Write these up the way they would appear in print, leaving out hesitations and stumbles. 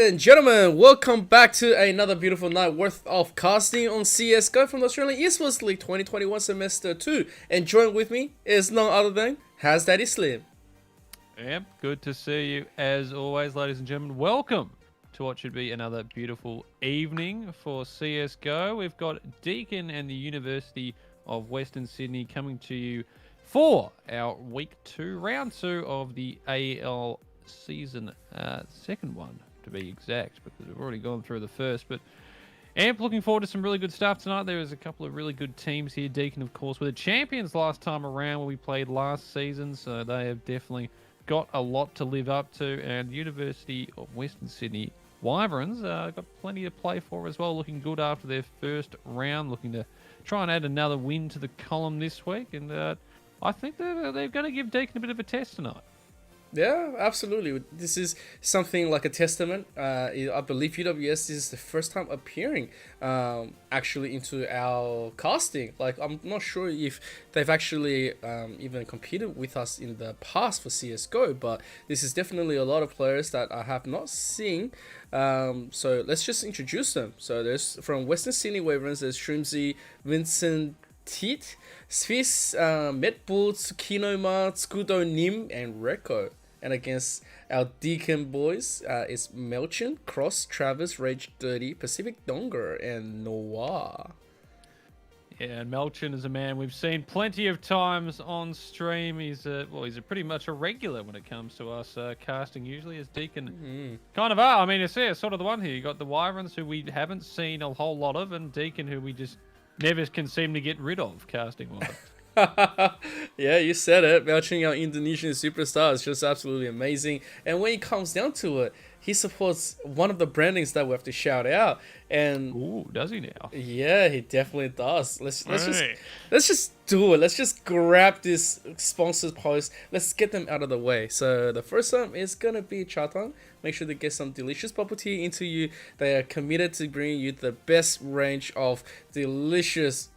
and gentlemen, welcome back to another beautiful night worth of casting on CSGO from the Australian Esports League 2021 Semester 2. And joined with me is none other than HazDaddySlim. Yep, good to see you as always, ladies and gentlemen. Welcome to what should be another beautiful evening for CSGO. We've got Deakin and the University of Western Sydney coming to you for our Week 2, Round 2 of the AEL season, second one to be exact, because we've already gone through the first. But Amp, looking forward to some really good stuff tonight. There is a couple of really good teams here. Deakin, of course, were the champions last time around when we played last season, so they have definitely got a lot to live up to. And University of Western Sydney Wyverns got plenty to play for as well, looking good after their first round, looking to try and add another win to the column this week. And I think they're going to give Deakin a bit of a test tonight. Yeah, absolutely. This is something like a testament. I believe UWS is the first time appearing actually into our casting. Like, I'm not sure if they've actually even competed with us in the past for CSGO, but this is definitely a lot of players that I have not seen. So let's just introduce them. So there's from Western Sydney Wyverns, there's Shrimsy, Vincent, Teat, Swiss, Medboots, Kinoma, Scudo, Nim, and Reko. And against our Deakin boys, it's Melchin, Cross, Travis, Rage 30, Pacific Donger, and Noir. Yeah, and Melchin is a man we've seen plenty of times on stream. He's pretty much a regular when it comes to us casting, usually, as Deakin kind of are. I mean, it's sort of the one here. You got the Wyverns, who we haven't seen a whole lot of, and Deakin, who we just never can seem to get rid of casting-wise. Yeah, you said it. Melching, our Indonesian superstar, is just absolutely amazing. And when it comes down to it, he supports one of the brandings that we have to shout out. And ooh, does he now? Yeah, he definitely does. Let's just do it. Let's just grab this sponsors post. Let's get them out of the way. So the first one is gonna be Chatime. Make sure to get some delicious bubble tea into you. They are committed to bringing you the best range of delicious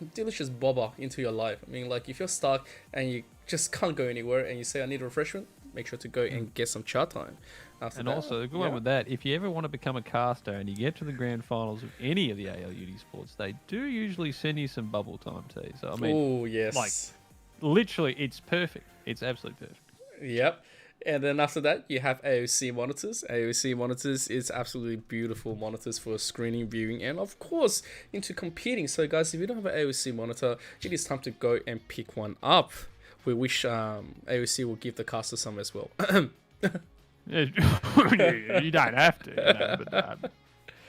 boba into your life. I mean, like, if you're stuck and you just can't go anywhere and you say I need refreshment, make sure to go and get some Chatime. And also, a good one with that, if you ever want to become a caster and you get to the grand finals of any of the AEL Uni sports, they do usually send you some bubble time tea. So, I mean, oh yes, like, literally, it's perfect. It's absolutely perfect. Yep. And then after that, you have AOC Monitors. AOC Monitors is absolutely beautiful monitors for screening, viewing, and of course, into competing. So guys, if you don't have an AOC monitor, it is time to go and pick one up. We wish AOC will give the caster some as well. You don't have to, you know, but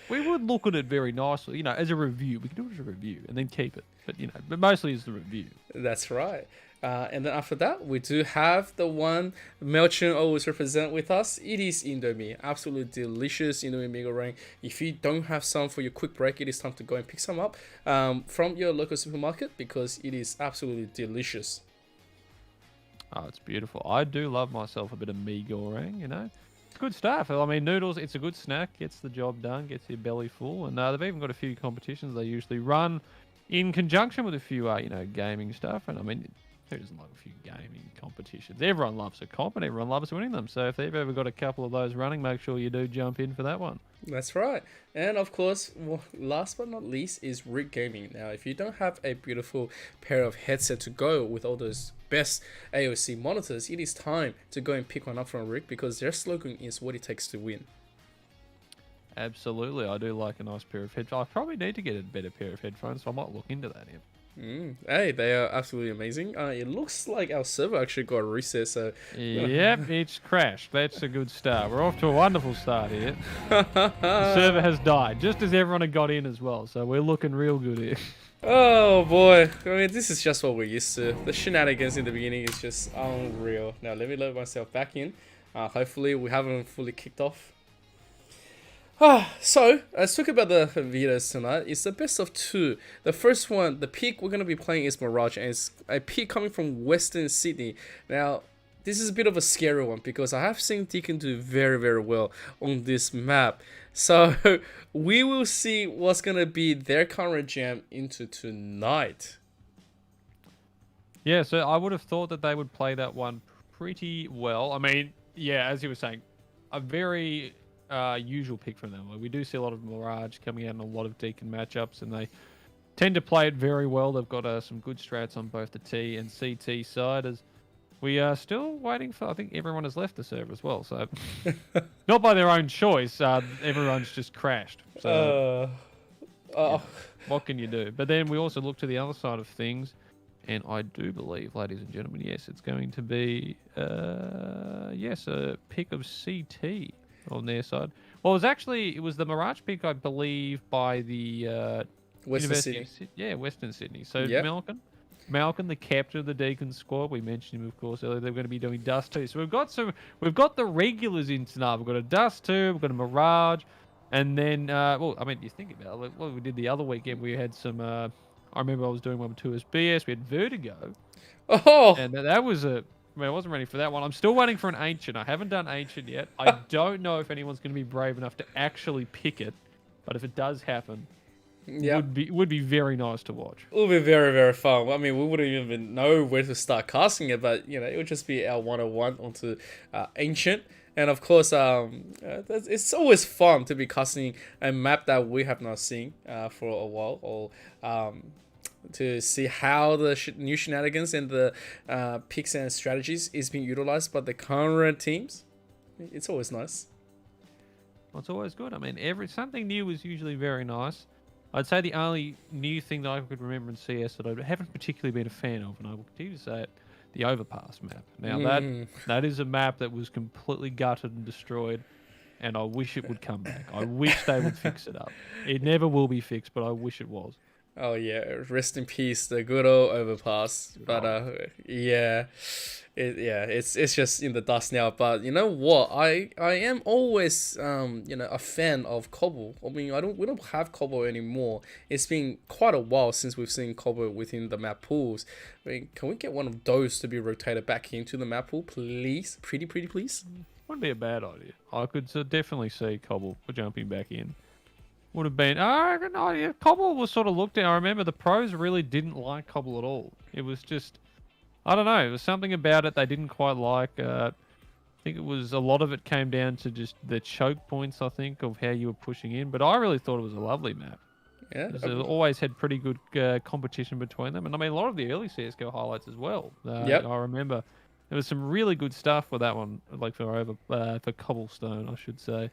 we would look at it very nicely, you know, as a review. We can do it as a review and then keep it, but mostly as the review. That's right. And then after that, we do have the one Melchin always represent with us. It is Indomie. Absolutely delicious Indomie Mega Rank. If you don't have some for your quick break, it is time to go and pick some up from your local supermarket, because it is absolutely delicious. Oh, it's beautiful. I do love myself a bit of mee goreng, you know. It's good stuff. I mean, noodles, it's a good snack. Gets the job done, gets your belly full. And they've even got a few competitions they usually run in conjunction with a few, gaming stuff. And I mean, who doesn't love a few gaming competitions? Everyone loves a comp and everyone loves winning them. So if they've ever got a couple of those running, make sure you do jump in for that one. That's right. And of course, last but not least is Rig Gaming. Now, if you don't have a beautiful pair of headset to go with all those best AOC monitors, it is time to go and pick one up from Rig, because their slogan is what it takes to win. Absolutely. I do like a nice pair of headphones. I probably need to get a better pair of headphones, so I might look into that. Hey, they are absolutely amazing. It looks like our server actually got a reset, so... Yep, it's crashed. That's a good start. We're off to a wonderful start here. The server has died, just as everyone had got in as well, so we're looking real good here. Oh boy, I mean, this is just what we're used to. The shenanigans in the beginning is just unreal. Now, let me load myself back in. Hopefully, we haven't fully kicked off. So, let's talk about the videos tonight. It's the best of two. The first one, the pick we're going to be playing is Mirage, and it's a pick coming from Western Sydney. Now, this is a bit of a scary one, because I have seen Deakin do very, very well on this map. So, we will see what's going to be their counter jam into tonight. Yeah, so I would have thought that they would play that one pretty well. I mean, yeah, as you were saying, a very usual pick from them. Like, we do see a lot of Mirage coming out in a lot of Deakin matchups, and they tend to play it very well. They've got some good strats on both the T and CT side. As we are still waiting for, I think everyone has left the server as well. So not by their own choice. Everyone's just crashed. So what can you do? But then we also look to the other side of things. And I do believe, ladies and gentlemen, yes, it's going to be, a pick of CT on their side. Well, it was the Mirage pick, I believe, by the Western Sydney. Western Sydney. So Malcolm, the captain of the Deakin squad, we mentioned him, of course, earlier. They're going to be doing Dust 2. So we've got the regulars in tonight. We've got a Dust 2, we've got a Mirage, and then, you think about it, what we did the other weekend, we had some... I remember I was doing one with 2SBS. We had Vertigo. Oh! And that was I wasn't ready for that one. I'm still waiting for an Ancient. I haven't done Ancient yet. I don't know if anyone's going to be brave enough to actually pick it. But if it does happen, would be very nice to watch. It would be very, very fun. I mean, we wouldn't even know where to start casting it, but, it would just be our 101 onto Ancient. And of course, it's always fun to be casting a map that we have not seen for a while, or to see how the new shenanigans and the picks and strategies is being utilized by the current teams. It's always nice. Well, it's always good. I mean, something new is usually very nice. I'd say the only new thing that I could remember in CS that I haven't particularly been a fan of, and I will continue to say it, the Overpass map. Now that is a map that was completely gutted and destroyed, and I wish it would come back. I wish they would fix it up. It never will be fixed, but I wish it was. Oh yeah, rest in peace, the good old Overpass. But it's just in the dust now. But you know what? I am always a fan of Cobble. I mean, we don't have Cobble anymore. It's been quite a while since we've seen Cobble within the map pools. I mean, can we get one of those to be rotated back into the map pool, please? Pretty please. Wouldn't be a bad idea. I could definitely see Cobble jumping back in. Would have been... Cobble was sort of looked at. I remember the pros really didn't like Cobble at all. It was just... I don't know. It was something about it they didn't quite like. I think it was... A lot of it came down to just the choke points, I think, of how you were pushing in. But I really thought it was a lovely map. Yeah. It always had pretty good competition between them. And I mean, a lot of the early CSGO highlights as well. I remember there was some really good stuff with that one, like for Cobblestone, I should say.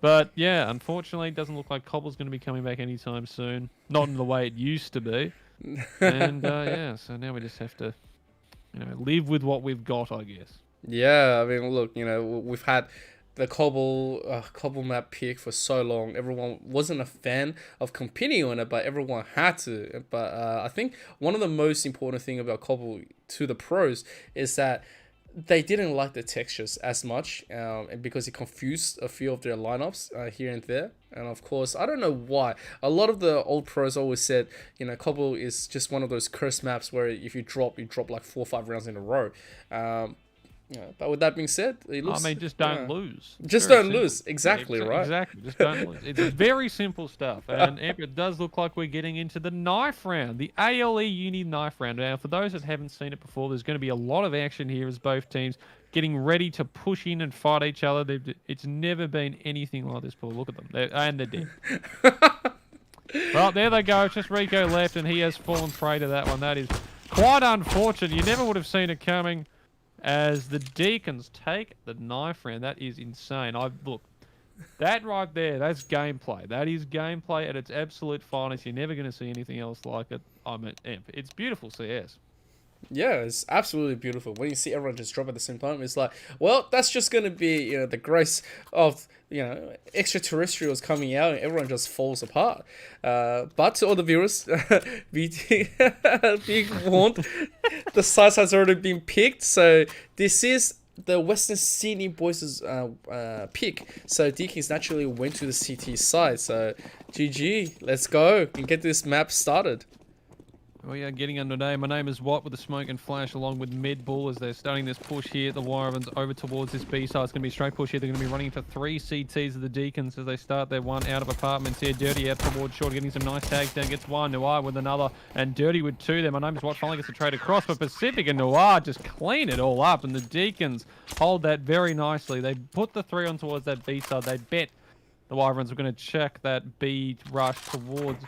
But yeah, unfortunately, it doesn't look like Cobble's going to be coming back anytime soon. Not in the way it used to be. And so now we just have to, live with what we've got, I guess. Yeah, I mean, look, we've had the Cobble map pick for so long. Everyone wasn't a fan of competing on it, but everyone had to. But I think one of the most important thing about Cobble to the pros is that they didn't like the textures as much, and because it confused a few of their lineups here and there. And of course, I don't know why. A lot of the old pros always said, Cobble is just one of those cursed maps where if you drop like 4 or 5 rounds in a row. But with that being said, just don't lose. Just don't lose. Exactly, right? Exactly. Just don't lose. It's very simple stuff. And it does look like we're getting into the knife round, the AEL Uni knife round. Now, for those that haven't seen it before, there's going to be a lot of action here as both teams getting ready to push in and fight each other. It's never been anything like this before. Look at them. They're dead. Well, there they go. It's just Rico left, and he has fallen prey to that one. That is quite unfortunate. You never would have seen it coming. As the Deakins take the knife round. That is insane. Look, that right there, that's gameplay. That is gameplay at its absolute finest. You're never going to see anything else like it. I mean, it's beautiful CS. Yeah, it's absolutely beautiful. When you see everyone just drop at the same time, it's like, well, that's just going to be, the grace of, extraterrestrials coming out and everyone just falls apart. But to all the viewers, being warned, the size has already been picked. So this is the Western Sydney boys' pick. So Deakins naturally went to the CT side. So GG, let's go and get this map started. We are getting underway. My name is Watt with the smoke and flash along with Med Bull as they're starting this push here. The Wyverns over towards this B side. It's going to be a straight push here. They're going to be running into 3 CTs of the Deakins as they start their one out of apartments here. Dirty out towards short, getting some nice tags down. Gets one. Noir with another. And Dirty with 2 there. My name is Watt. Finally gets a trade across. But Pacific and Noir just clean it all up. And the Deakins hold that very nicely. They put the 3 on towards that B side. They bet the Wyverns were going to check that B rush towards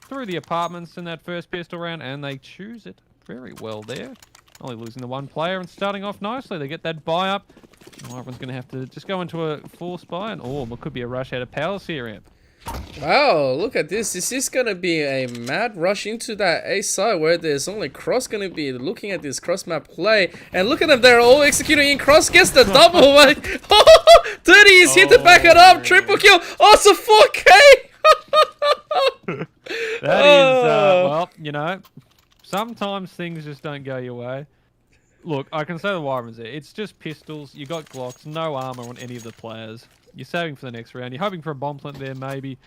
through the apartments in that first pistol round, and they choose it very well there. Only losing the 1 player and starting off nicely. They get that buy up. Everyone's going to have to just go into a force buy, and it could be a rush out of Palace here, Amp. Wow, look at this. This is going to be a mad rush into that A side where there's only Cross going to be looking at this cross map play. And look at them, they're all executing in. Cross gets the double. Dirty is here to back it up. Triple kill. Oh, it's a 4K. That is, well, you know, sometimes things just don't go your way. Look, I can say the Wyverns there. It's just pistols. You got Glocks, no armor on any of the players. You're saving for the next round. You're hoping for a bomb plant there, maybe.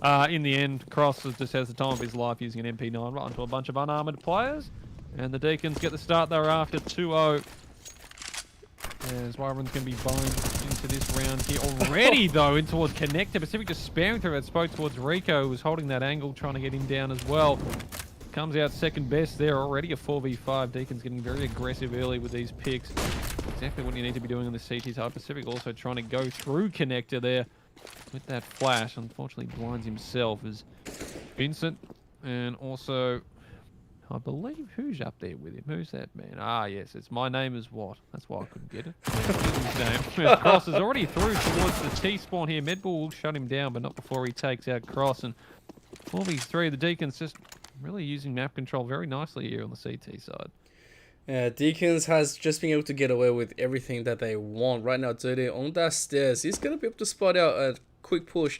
In the end, Cross just has the time of his life using an MP9 right onto a bunch of unarmored players. And the Deakins get the start thereafter, 2-0. As Wyvern's going to be boned into this round here already, though, in towards Connector. Pacific just spamming through that spoke towards Rico, who was holding that angle, trying to get him down as well. Comes out second best there, already a 4v5. Deakin's getting very aggressive early with these picks. Exactly what you need to be doing on the CT side. Pacific also trying to go through Connector there with that flash. Unfortunately, blinds himself as Vincent, and also I believe who's up there with him. Who's that man? Ah, yes, it's My Name Is What. That's why I couldn't get it. His name. Cross is already through towards the T-spawn here. Medball will shut him down, but not before he takes out Cross. And 4v3, the Deakins just really using map control very nicely here on the CT side. Yeah, Deakins has just been able to get away with everything that they want. Right now, Dirty on that stairs. He's going to be able to spot out a quick push,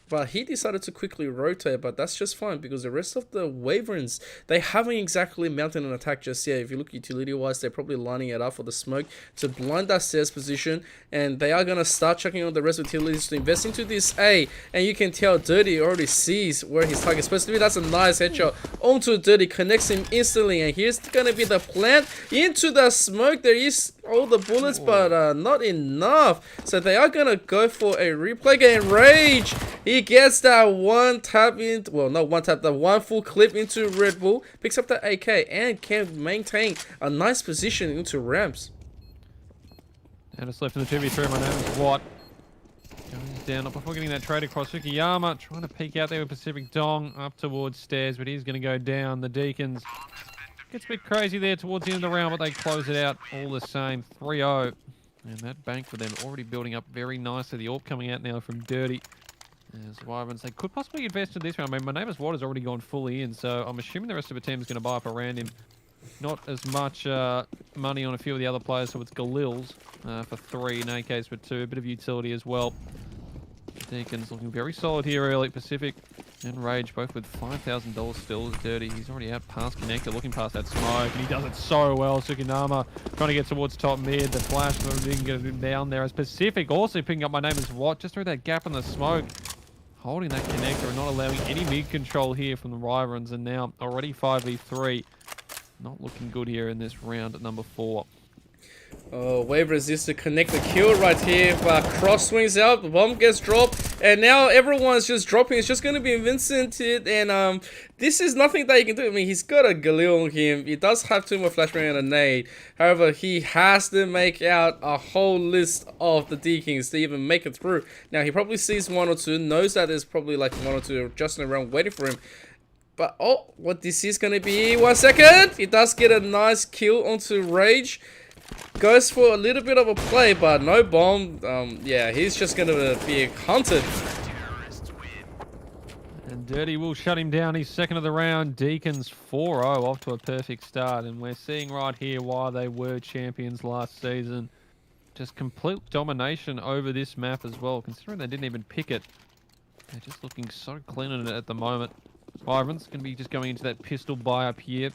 but he decided to quickly rotate, but that's just fine because the rest of the Wyverns, they haven't exactly mounted an attack just yet. If you look utility wise, they're probably lining it up for the smoke to blind that stairs position, and they are going to start checking on the rest of utilities to invest into this A. And you can tell Dirty already sees where his target is supposed to be. That's a nice headshot onto Dirty, connects him instantly, and here's going to be the plant into the smoke. There is all the bullets, but not enough, so they are going to go for a replay game. Rage, he gets that one tap in, well, not one tap, the one full clip into Red Bull, picks up the AK and can maintain a nice position into ramps. And it's left in the 2v3. My name is Watt. Goes down up before getting that trade across. Sukiyama trying to peek out there with Pacific Dong up towards stairs, but he's going to go down. The Deakins gets a bit crazy there towards the end of the round, but they close it out all the same, 3-0. And that bank for them already building up very nicely. The AWP coming out now from Dirty. As Wyverns, they could possibly invest in this round. I mean, My Name Is Watt has already gone fully in, so I'm assuming the rest of the team is going to buy up around him. Not as much money on a few of the other players, so it's Galil's for 3, and AK's for 2. A bit of utility as well. Deakins looking very solid here early. Pacific and Rage both with $5,000 still. Dirty, he's already out past Connector, looking past that smoke, and he does it so well. Sukinama trying to get towards top mid. The flash didn't get him down there. As Pacific also picking up My Name Is Watt just through that gap in the smoke, holding that Connector and not allowing any mid control here from the Wyverns. And now already 5v3. Not looking good here in this round at number 4. Wyverns used to connect the kill right here, but Cross swings out, the bomb gets dropped, and now everyone's just dropping. It's just going to be Vincent, and this is nothing that he can do. I mean, he's got a Galil on him. He does have 2 more flashbang and a nade. However, he has to make out a whole list of the Deakins to even make it through. Now, he probably sees 1 or 2, knows that there's probably like 1 or 2 just around waiting for him. But, oh, what this is going to be, 1 second. He does get a nice kill onto Rage. Goes for a little bit of a play, but no bomb. Yeah, he's just going to be hunted. And Dirty will shut him down. He's second of the round. Deakins 4-0 off to a perfect start. And we're seeing right here why they were champions last season. Just complete domination over this map as well, considering they didn't even pick it. They're just looking so clean in it at the moment. Wyverns going to be just going into that pistol buy up here.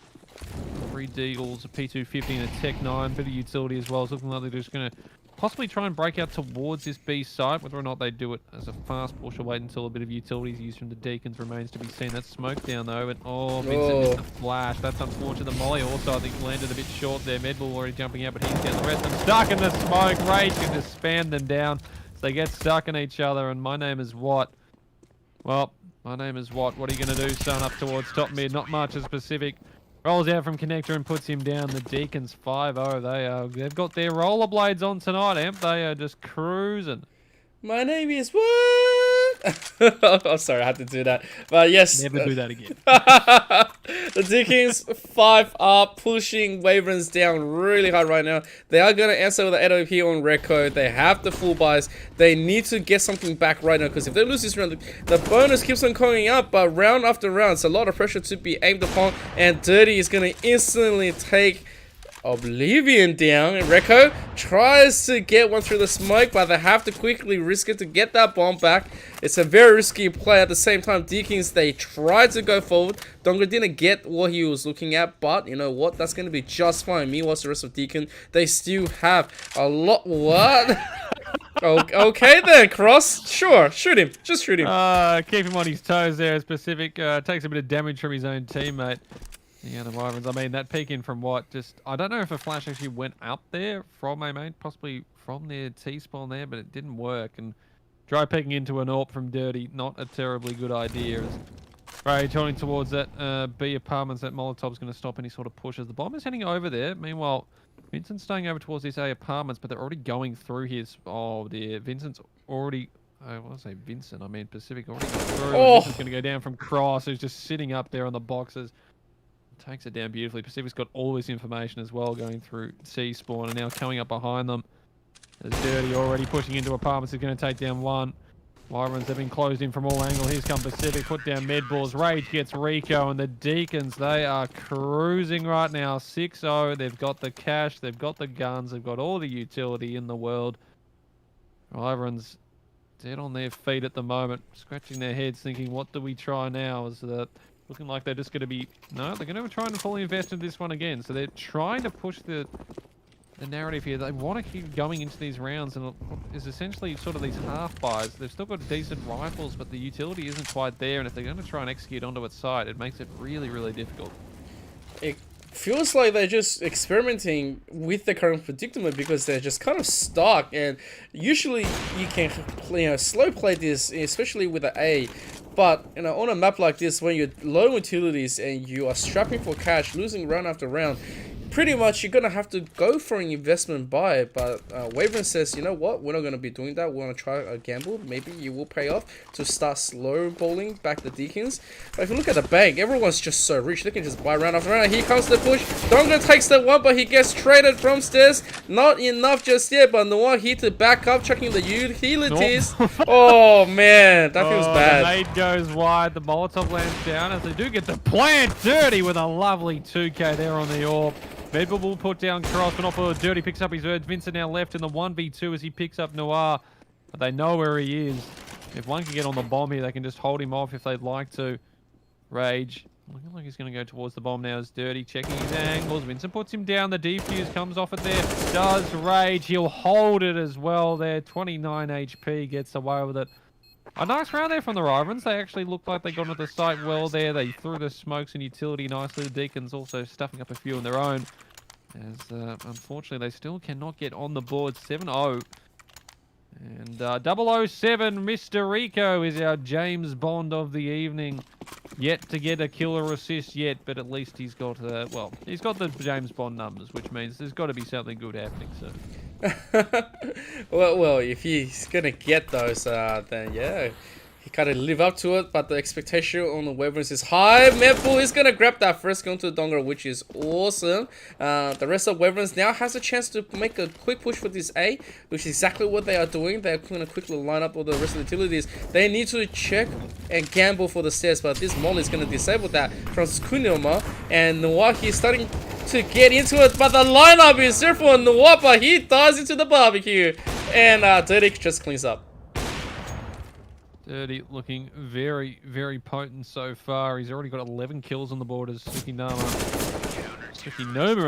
3 Deagles, a P250 and a Tech 9, bit of utility as well. It's looking like they're just going to possibly try and break out towards this B site. Whether or not they do it as a fast push or wait until a bit of utilities used from the Deakins remains to be seen. That's smoke down though, and Vincent missed the flash. That's unfortunate. The Molly also, I think, landed a bit short there. Medball already jumping out, but he's getting the rest of them stuck in the smoke. Rage can just span them down. So they get stuck in each other, and my name is what? Well, my name is what? What are you going to do, son? Up towards top mid. Not much as specific. Rolls out from connector and puts him down. The Deakins 5-0. They've got their rollerblades on tonight, Amp. They are just cruising. My name is what? Oh, sorry, I had to do that. But yes. Never do that again. The Deakins 5 are pushing Wyverns down really hard right now. They are going to answer with the 8 OP on Reco. They have the full buys. They need to get something back right now, because if they lose this round, the bonus keeps on going up. But round after round, it's a lot of pressure to be aimed upon. And Dirty is going to instantly take Oblivion down, and Reco tries to get one through the smoke, but they have to quickly risk it to get that bomb back. It's a very risky play. At the same time, Deakins, they tried to go forward. Dongra didn't get what he was looking at, but you know what? That's going to be just fine. Meanwhile, the rest of Deakin, they still have a lot. What? Okay then, Cross. Sure, shoot him. Just shoot him. Keep him on his toes there. Specific takes a bit of damage from his own teammate. Yeah, the Wyverns. I mean, that peek in from what? Just, I don't know if a flash actually went up there from a main, possibly from their T-spawn there, but it didn't work. And dry peeking into an AWP from Dirty, not a terribly good idea. As Rage heading towards that B apartments, that Molotov's going to stop any sort of pushes. The bomb is heading over there. Meanwhile, Vincent's staying over towards these A apartments, but they're already going through his. Oh dear, Vincent's already. I want to say Vincent. I mean Pacific already got through. Oh. Vincent's going to go down from Cross, who's just sitting up there on the boxes. Takes it down beautifully. Pacific's got all this information as well going through C spawn, and now coming up behind them. There's Dirty already pushing into apartments. He's going to take down one. Wyverns have been closed in from all angles. Here's come Pacific. Put down Medballs. Rage gets Rico, and the Deakins, they are cruising right now. 6-0. They've got the cash. They've got the guns. They've got all the utility in the world. Wyverns dead on their feet at the moment, scratching their heads, thinking, what do we try now? As the looking like they're just going to be... No, they're going to try and fully invest in this one again. So they're trying to push the narrative here. They want to keep going into these rounds, and is essentially sort of these half buys. They've still got decent rifles, but the utility isn't quite there. And if they're going to try and execute onto its side, it makes it really, really difficult. It feels like they're just experimenting with the current predicament, because they're just kind of stuck. And usually you can, slow play this, especially with the A. But, on a map like this, when you're low utilities and you are strapping for cash, losing round after round, pretty much you're going to have to go for an investment buy. But Wyvern says, you know what, we're not going to be doing that. We're going to try a gamble. Maybe you will pay off to start slow balling back the Deakins. But if you look at the bank, everyone's just so rich. They can just buy round after round. Here comes the push. Donga takes the one, but he gets traded from stairs. Not enough just yet, but Noah here to back up, checking the utilities. Nope. Oh, man, that feels bad. The nade goes wide. The Molotov lands down as they do get the plant. Dirty with a lovely 2K there on the AWP. Medball will put down Cross, but not for Dirty. Picks up his words. Vincent now left in the 1v2 as he picks up Noir. But they know where he is. If one can get on the bomb here, they can just hold him off if they'd like to. Rage. Looking like he's going to go towards the bomb now as Dirty. Checking his angles. Vincent puts him down. The defuse comes off it there. Does Rage. He'll hold it as well there. 29 HP. Gets away with it. A nice round there from the Wyverns. They actually looked like they got into the site well there. They threw the smokes and utility nicely. The Deakins also stuffing up a few on their own. As unfortunately, they still cannot get on the board. 7-0. And 007, Mr. Rico is our James Bond of the evening. Yet to get a killer assist yet, but at least he's got, well, he's got the James Bond numbers, which means there's got to be something good happening soon. well, if he's gonna get those, then yeah, he gotta live up to it. But the expectation on the Wyverns is high. Medball is gonna grab that first gun to the Donga, which is awesome. The rest of Wyverns now has a chance to make a quick push for this A, which is exactly what they are doing. They're gonna quickly line up all the rest of the utilities. They need to check and gamble for the stairs, but this Molly is gonna disable that from Kunilma, and Nawaki is starting to get into it, but the lineup is there for Noah, but he dives into the barbecue, and Dirty just cleans up. Dirty looking very, very potent so far. He's already got 11 kills on the board as Sukinoma,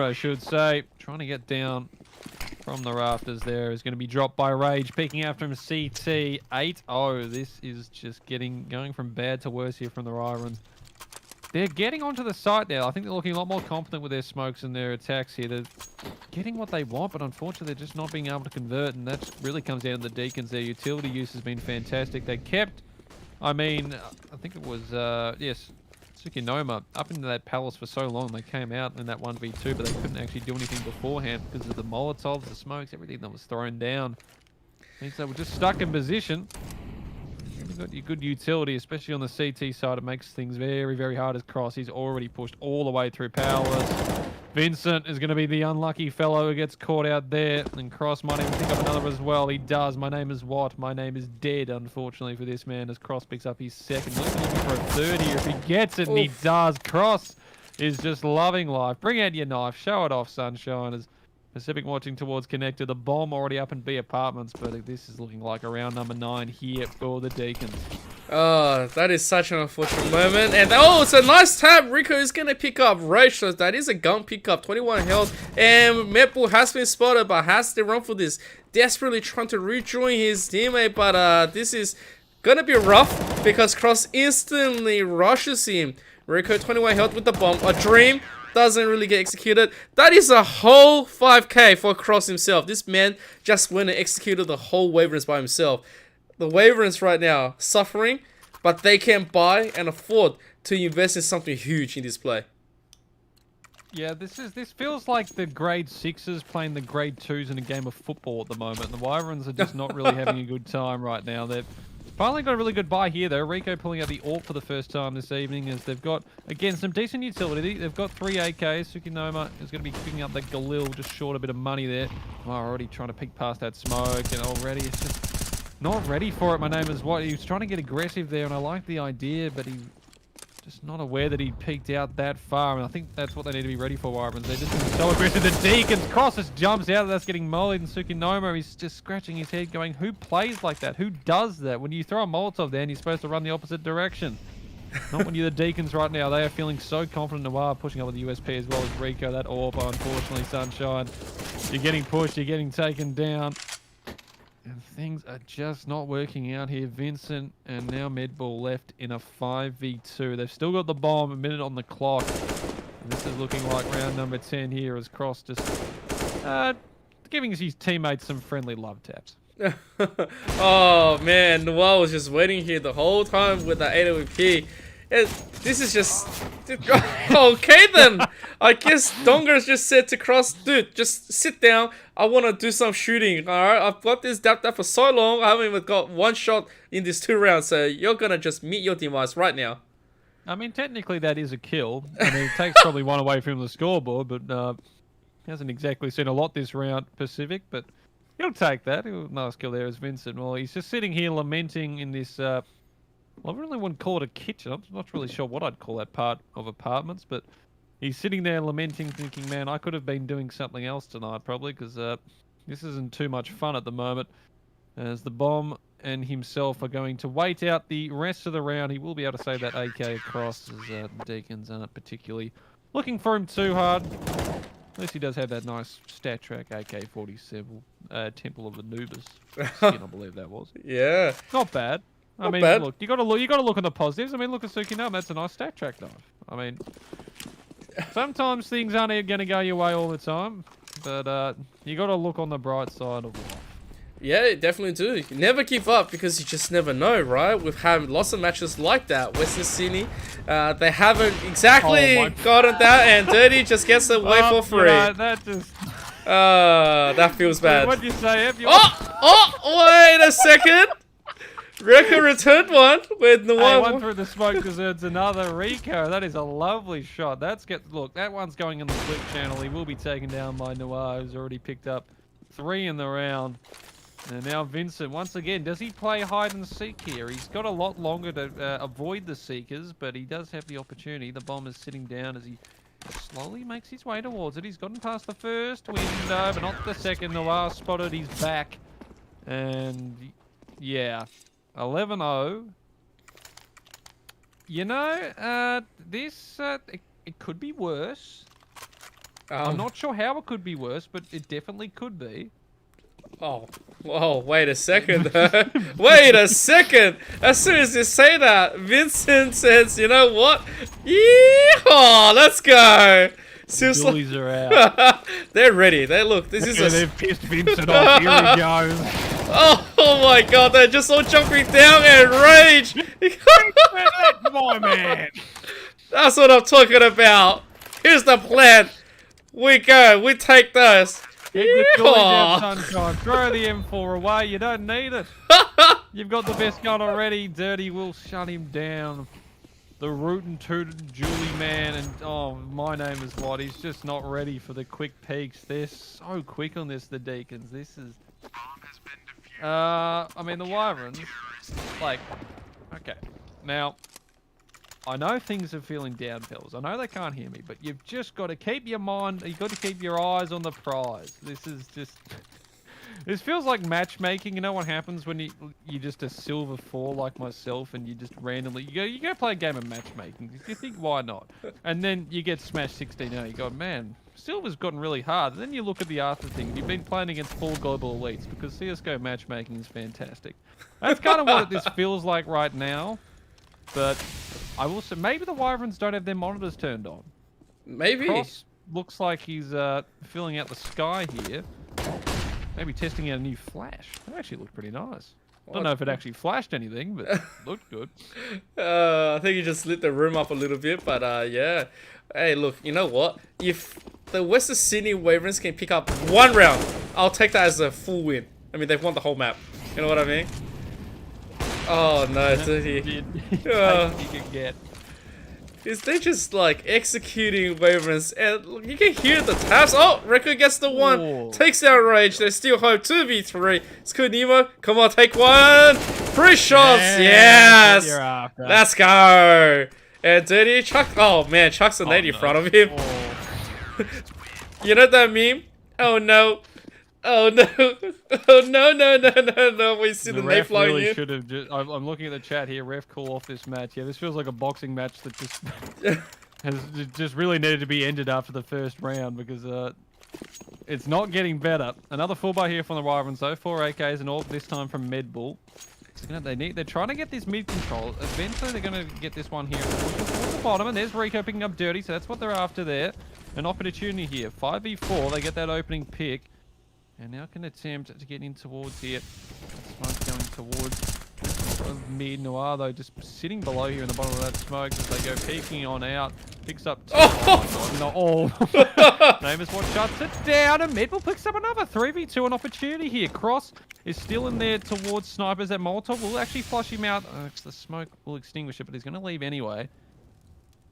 I should say, trying to get down from the rafters there is going to be dropped by Rage, peeking after him. CT 8-0. This is just going from bad to worse here from the Wyverns. They're getting onto the site now. I think they're looking a lot more confident with their smokes and their attacks here. They're getting what they want, but unfortunately they're just not being able to convert, and that really comes down to the Deakins. Their utility use has been fantastic. They kept, I think it was, yes, Tsukinoma up into that palace for so long. They came out in that 1v2, but they couldn't actually do anything beforehand because of the Molotovs, the smokes, everything that was thrown down. Means they were just stuck in position. You've got your good utility, especially on the CT side. It makes things very, very hard as Cross. He's already pushed all the way through powerless. Vincent is going to be the unlucky fellow who gets caught out there. And Cross might even pick up another as well. He does. My name is what? My name is dead, unfortunately, for this man, as Cross picks up his second. Looking for a third here if he gets it, and he does. Cross is just loving life. Bring out your knife. Show it off, sunshine. As Pacific watching towards Connector. The bomb already up in B apartments, but this is looking like a round number 9 here for the Deakins. Oh, that is such an unfortunate moment. And oh, it's a nice tap. Rico is going to pick up Rage. So that is a gun pickup. 21 health. And Medbull has been spotted, but has to run for this. Desperately trying to rejoin his teammate, but this is going to be rough because Cross instantly rushes him. Rico 21 health with the bomb. A dream. Doesn't really get executed. That is a whole 5k for Cross himself. This man just went and executed the whole Wyverns by himself. The Wyverns right now suffering, but they can buy and afford to invest in something huge in this play. Yeah, this feels like the grade 6s playing the grade 2s in a game of football at the moment. The Wyverns are just not really having a good time right now. They've finally got a really good buy here, though. Rico pulling out the AWP for the first time this evening, as they've got, again, some decent utility. They've got 3 AKs. Tsukinoma is going to be picking up that Galil, just short a bit of money there. Oh, already trying to peek past that smoke, and already it's just not ready for it. My name is what? He was trying to get aggressive there, and I like the idea, but he just not aware that he peeked out that far. And I think that's what they need to be ready for, Wyverns. They're just being so aggressive. The Deakins Cross just jumps out. That's getting mollied, and Tsukinoma, he's just scratching his head going, who plays like that? Who does that? When you throw a Molotov there, and you're supposed to run the opposite direction. Not when you're the Deakins right now. They are feeling so confident. Noir pushing up with the USP as well as Rico. That AWP, unfortunately, sunshine. You're getting pushed. You're getting taken down. And things are just not working out here. Vincent and now Medball left in a 5v2. They've still got the bomb, a minute on the clock. And this is looking like round number 10 here as Cross just giving his teammates some friendly love taps. Oh man, Noir was just waiting here the whole time with the AWP. This is just okay then. I guess Donger's just said to Cross, dude, just sit down. I want to do some shooting. Alright, I've got this dap for so long. I haven't even got one shot in these 2 rounds. So you're gonna just meet your demise right now. I mean, technically that is a kill. I mean, it takes probably 1 away from the scoreboard, but hasn't exactly seen a lot this round, Pacific. But he'll take that. Nice kill there as Vincent. Well, he's just sitting here lamenting in this. Well, I really wouldn't call it a kitchen. I'm not really sure what I'd call that part of apartments, but he's sitting there lamenting, thinking, man, I could have been doing something else tonight, probably, because this isn't too much fun at the moment. As the bomb and himself are going to wait out the rest of the round. He will be able to save that AK across, as Deakins aren't particularly looking for him too hard. At least he does have that nice stat track AK-47, Temple of Anubis skin, I believe that was. Yeah. Not bad. I mean, look, you got to look at the positives. I mean, look at Tsukinoma. That's a nice stat track knife. I mean, sometimes things aren't going to go your way all the time, but you got to look on the bright side of life. Yeah, definitely do. You never give up because you just never know, right? We've had lots of matches like that. Western Sydney, they haven't exactly gotten that, and Dirty just gets away for free. That just... that feels bad. What'd you say, Ev? Wait a second. Rico returned one with the one through the smoke deserves another. Rico, that is a lovely shot. Look, that one's going in the flip channel. He will be taken down by Noir, who's already picked up 3 in the round. And now Vincent, once again, does he play hide and seek here? He's got a lot longer to avoid the seekers, but he does have the opportunity. The bomb is sitting down as he slowly makes his way towards it. He's gotten past the first window, but not the second. Noir spotted his back. And yeah, 11-0. You know, this, it could be worse. I'm not sure how it could be worse, but it definitely could be. Oh, whoa, wait a second. Wait a second. As soon as you say that, Vincent says, you know what? Yeehaw, let's go. Seriously. Bullies are out. They're ready. Look, this is They've pissed Vincent off. Here he goes. Oh my god, they're just all jumping down and rage. That's my man. That's what I'm talking about. Here's the plan. We go. We take those. Get the toys out, sunshine. Throw the M4 away. You don't need it. You've got the best gun already. Dirty will shut him down. The rootin' tootin' Julie man, and oh, my name is what? He's just not ready for the quick peaks. They're so quick on this, the Deakins. This is. I mean, the Wyverns, like, okay. Now, I know things are feeling down, fellas. I know they can't hear me, but you've just got to keep your mind, you've got to keep your eyes on the prize. This is just, this feels like matchmaking. You know what happens when you're just a silver 4 like myself and you just randomly, you go play a game of matchmaking. You think, why not? And then you get smashed 16-0. You go, man, silver's gotten really hard. And then you look at the after thing. You've been playing against 4 global elites because CSGO matchmaking is fantastic. That's kind of what this feels like right now. But I will say, maybe the Wyverns don't have their monitors turned on. Maybe. Cross looks like he's filling out the sky here. Maybe testing out a new flash. That actually looked pretty nice. Don't know if it actually flashed anything, but looked good. I think you just lit the room up a little bit, but yeah. Hey, look, you know what? If the Western Sydney Wyverns can pick up 1 round, I'll take that as a full win. I mean, they've won the whole map. You know what I mean? Oh no, dirty. You can get. Is they just like executing Wyverns, and you can hear the taps. Oh, Record gets the 1, Ooh. takes out Rage. There's still hope. 2v3. It's good, Nemo. Come on, take 1. 3 shots. Yes. Let's go. And Dirty Chuck. Oh man, Chuck's a nade in front of him. Oh. You know that meme? Oh no. Oh no! Oh no! We see the nade flying really in. should have just. I'm looking at the chat here. Ref, call off this match. Yeah, this feels like a boxing match that just has just really needed to be ended after the first round because it's not getting better. Another 4x here from the Wyverns though. 4 AKs and all this time from Medbull. They're trying to get this mid control. Eventually they're going to get this one here. Towards the bottom, and there's Rico picking up Dirty, so that's what they're after there. An opportunity here. 5v4. They get that opening pick. And now can attempt to get in towards here. Smoke going towards mid. Noir though just sitting below here in the bottom of that smoke as they go peeking on out. Picks up two. Name is what shuts it down. And Medbull picks up another 3v2. An opportunity here. Cross is still in there towards snipers. That Molotov will actually flush him out. The smoke will extinguish it, but he's going to leave anyway.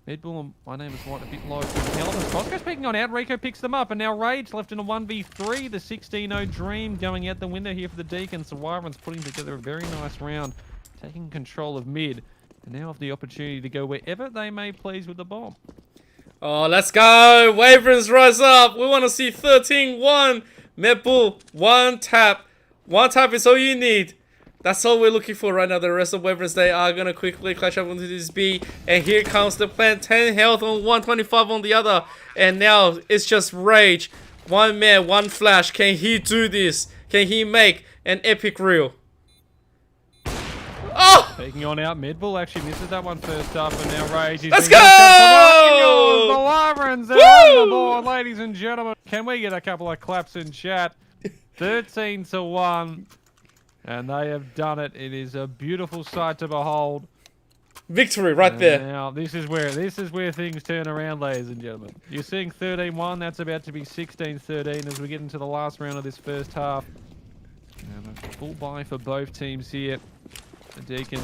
Medbull, my name is what, a bit low. Costco's picking on out. Rico picks them up, and now Rage left in a 1v3. The 16-0 Dream going out the window here for the Deakins. The Wyverns putting together a very nice round, taking control of mid, and now have the opportunity to go wherever they may please with the bomb. Oh, let's go! Wyverns rise up! We want to see 13-1! Medbull, 1 tap. 1 tap is all you need. That's all we're looking for right now. The rest of Wyverns, they are going to quickly clash up into this B. And here comes the plan. 10 health on 125 on the other. And now it's just Rage. 1 man, 1 flash. Can he do this? Can he make an epic reel? Oh! Taking on out, Medbull actually misses that one first up. And now Rage is... Let's go! The Wyverns are on the board, ladies and gentlemen. Can we get a couple of claps in chat? 13-1. And they have done it. It is a beautiful sight to behold. Victory right there. Now this is where things turn around, ladies and gentlemen. You're seeing 13-1. That's about to be 16-13 as we get into the last round of this first half. And a full buy for both teams here. The Deakins.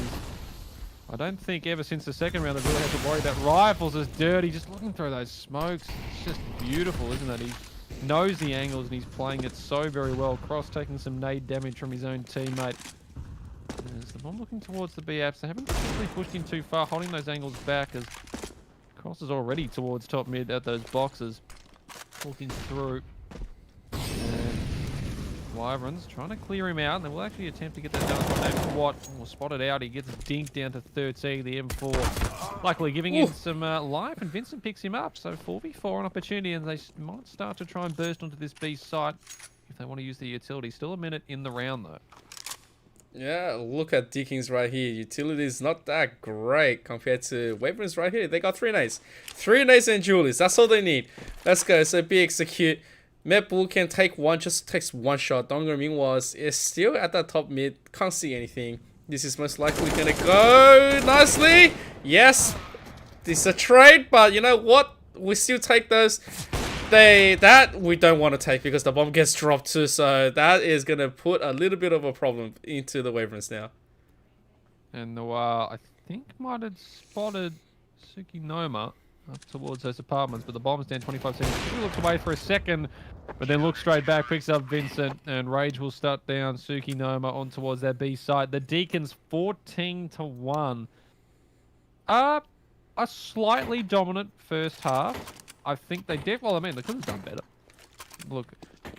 I don't think ever since the second round they've really had to worry about rifles as Dirty. Just looking through those smokes. It's just beautiful, isn't it? He knows the angles and he's playing it so very well. Cross taking some nade damage from his own teammate. There's the bomb looking towards the B apps. They haven't really pushed in too far, holding those angles back as Cross is already towards top mid at those boxes. Looking through. And Wyverns trying to clear him out. And they will actually attempt to get that done. That's what was spotted out. He gets dinked down to 13, the M4. Luckily giving him some life, and Vincent picks him up. So 4v4 an opportunity, and they might start to try and burst onto this B site. if they want to use the utility. Still a minute in the round, though. Yeah, look at Deakins right here. Utility is not that great compared to Wyverns right here. They got 3 nades. 3 nades and Julies. That's all they need. Let's go. So be execute. Mid Bull can take one, just takes one shot. Donga meanwhile is still at the top mid. Can't see anything. This is most likely gonna go nicely. Yes. This is a trade, but you know what? We still take those. That we don't want to take because the bomb gets dropped too, so that is gonna put a little bit of a problem into the Wyverns now. And Noir, I think, might have spotted Tsukinoma up towards those apartments, but the bomb's down 25 seconds. He looks away for a second, but then looks straight back, picks up Vincent, and Rage will start down Tsukinoma on towards their B site. The Deakins 14-1. A slightly dominant first half. I think they did. Well, I mean, they could have done better. Look,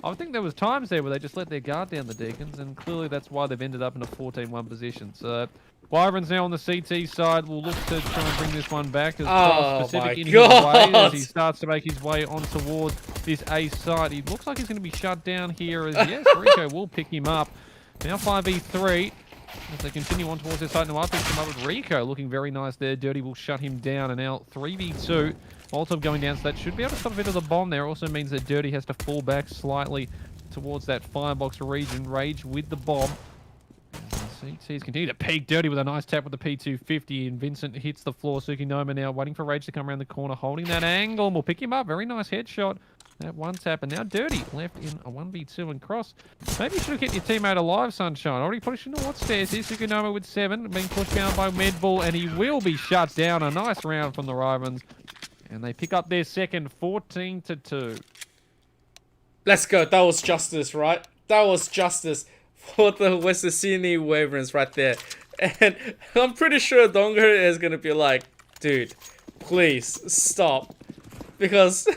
I think there was times there where they just let their guard down, the Deakins, and clearly that's why they've ended up in a 14-1 position. So, Wyverns now on the CT side will look to try and bring this one back. As Pacific in his way as he starts to make his way on towards this A side. He looks like he's going to be shut down here. As yes, Rico will pick him up. Now 5v3. As they continue on towards their side, Noir picks him up with Rico looking very nice there. Dirty will shut him down, and now 3v2. Molotov going down, so that should be able to stop a bit of the bomb there. Also means that Dirty has to fall back slightly towards that firebox region. Rage with the bomb. CT's continue to peek. Dirty with a nice tap with the P250, and Vincent hits the floor. Tsukinoma now waiting for Rage to come around the corner, holding that angle, and we'll pick him up. Very nice headshot. That one tap, and now Dirty left in a 1v2 and cross. Maybe you should have kept your teammate alive, Sunshine. Already pushed into what stairs here. Tsukinoma with 7, being pushed down by Medball, and he will be shut down. A nice round from the Wyverns. And they pick up their second, 14-2. Let's go. That was justice, right? That was justice for the Western Sydney Wyverns right there. And I'm pretty sure Donga is going to be like, dude, please stop. Because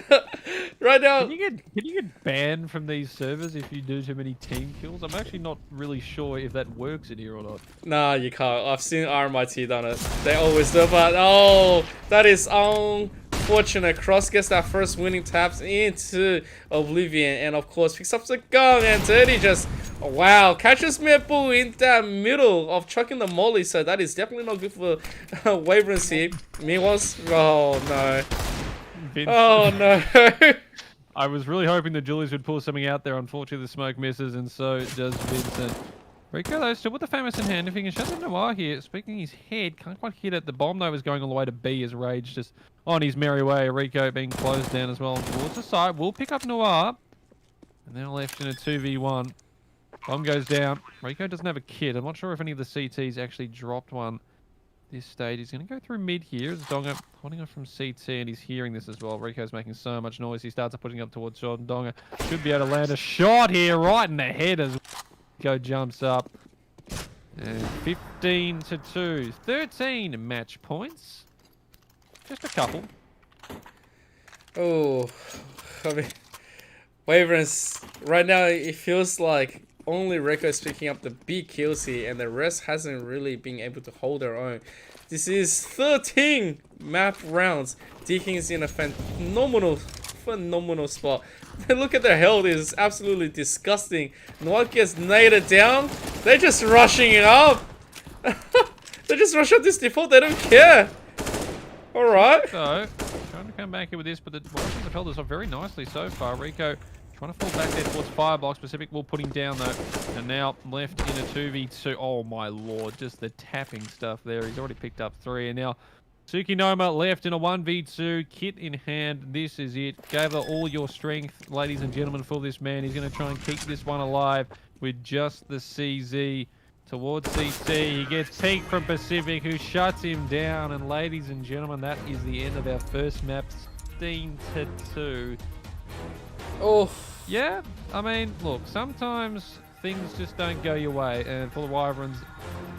right now... Can you get banned from these servers if you do too many team kills? I'm actually not really sure if that works in here or not. Nah, you can't. I've seen RMIT done it. They always do, but oh, that is unfortunate. Cross gets that first winning taps into Oblivion, and of course picks up the gun, and Dirty just, wow, catches Meeple in that middle of chucking the molly, so that is definitely not good for Wyverns here. Meanwhile, oh no. Oh no. I was really hoping the Julies would pull something out there. Unfortunately, the smoke misses, and so does Vincent. Rico, though, still with the famous in hand. If he can shut the Noir here, speaking his head, can't quite hit it. The bomb, though, is going all the way to B as Rage just on his merry way. Rico being closed down as well towards the side. Will pick up Noir. And now left in a 2v1. Bomb goes down. Rico doesn't have a kit. I'm not sure if any of the CTs actually dropped one this stage. He's going to go through mid here. As Donga holding up from CT, and he's hearing this as well. Rico's making so much noise. He starts putting up towards Sean. Donga should be able to land a shot here right in the head as Rico jumps up. And 15-2. 13 match points. Just a couple. Oh, I mean, Wyverns, right now it feels like only Rico is picking up the big kills here, and the rest hasn't really been able to hold their own. This is 13 map rounds. Deakin is in a phenomenal spot. Look at their health, is absolutely disgusting. Noir gets naded down. They're just rushing it up. They just rush up this default. They don't care. All right. So trying to come back here with this, but the Wyverns have held this up very nicely so far. Rico trying to fall back there towards Firebox. Pacific will put him down though. And now left in a 2v2. Oh my lord, just the tapping stuff there. He's already picked up 3. And now Tsukinoma left in a 1v2. Kit in hand. This is it. Gather all your strength, ladies and gentlemen, for this man. He's going to try and keep this one alive with just the CZ towards CT. He gets peeked from Pacific, who shuts him down. And ladies and gentlemen, that is the end of our first map. 16-2. Oh. Yeah, I mean, look, sometimes things just don't go your way, and for the Wyverns,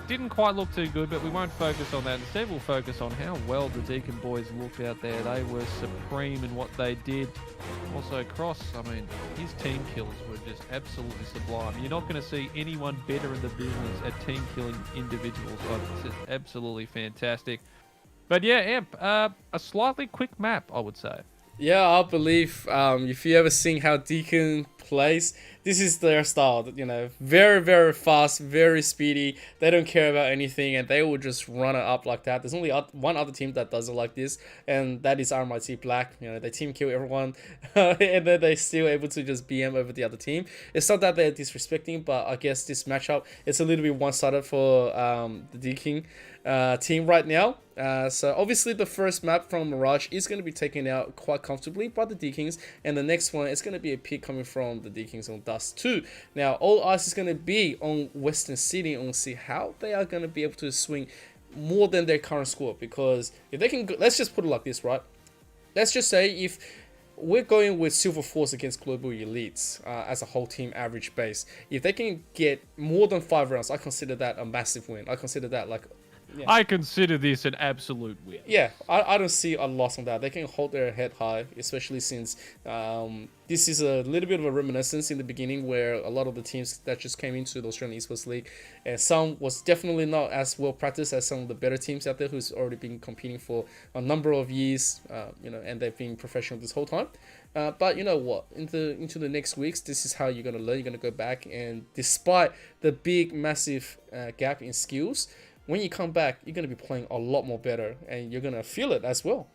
didn't quite look too good, but we won't focus on that. Instead, we'll focus on how well the Deakin boys looked out there. They were supreme in what they did. Also, Cross, I mean, his team kills were just absolutely sublime. You're not going to see anyone better in the business at team killing individuals. It's just absolutely fantastic. But yeah, Amp, a slightly quick map, I would say. Yeah, I believe if you ever seen how Deakin plays. This is their style, you know, very, very fast, very speedy. They don't care about anything, and they will just run it up like that. There's only one other team that does it like this, and that is RMIT Black. You know, they team kill everyone, and then they're still able to just BM over the other team. It's not that they're disrespecting, but I guess this matchup, it's a little bit one-sided for the Deakin team right now. So obviously the first map from Mirage is going to be taken out quite comfortably by the Deakins, and the next one is going to be a pick coming from the Deakins on Dust 2. Now all eyes is going to be on Western City and see how they are going to be able to swing more than their current score, because if they can go, let's just put it like this, right? Let's just say if we're going with Silver Force against Global Elites as a whole team average base, if they can get more than 5 rounds, I consider that a massive win. I consider that like... Yeah. I consider this an absolute win. Yeah, I don't see a loss on that. They can hold their head high, especially since this is a little bit of a reminiscence in the beginning where a lot of the teams that just came into the Australian Esports League, and some was definitely not as well practiced as some of the better teams out there who's already been competing for a number of years, you know, and they've been professional this whole time. But you know what? Into the next weeks, this is how you're gonna learn. You're gonna go back, and despite the big, massive gap in skills, when you come back, you're going to be playing a lot more better, and you're going to feel it as well.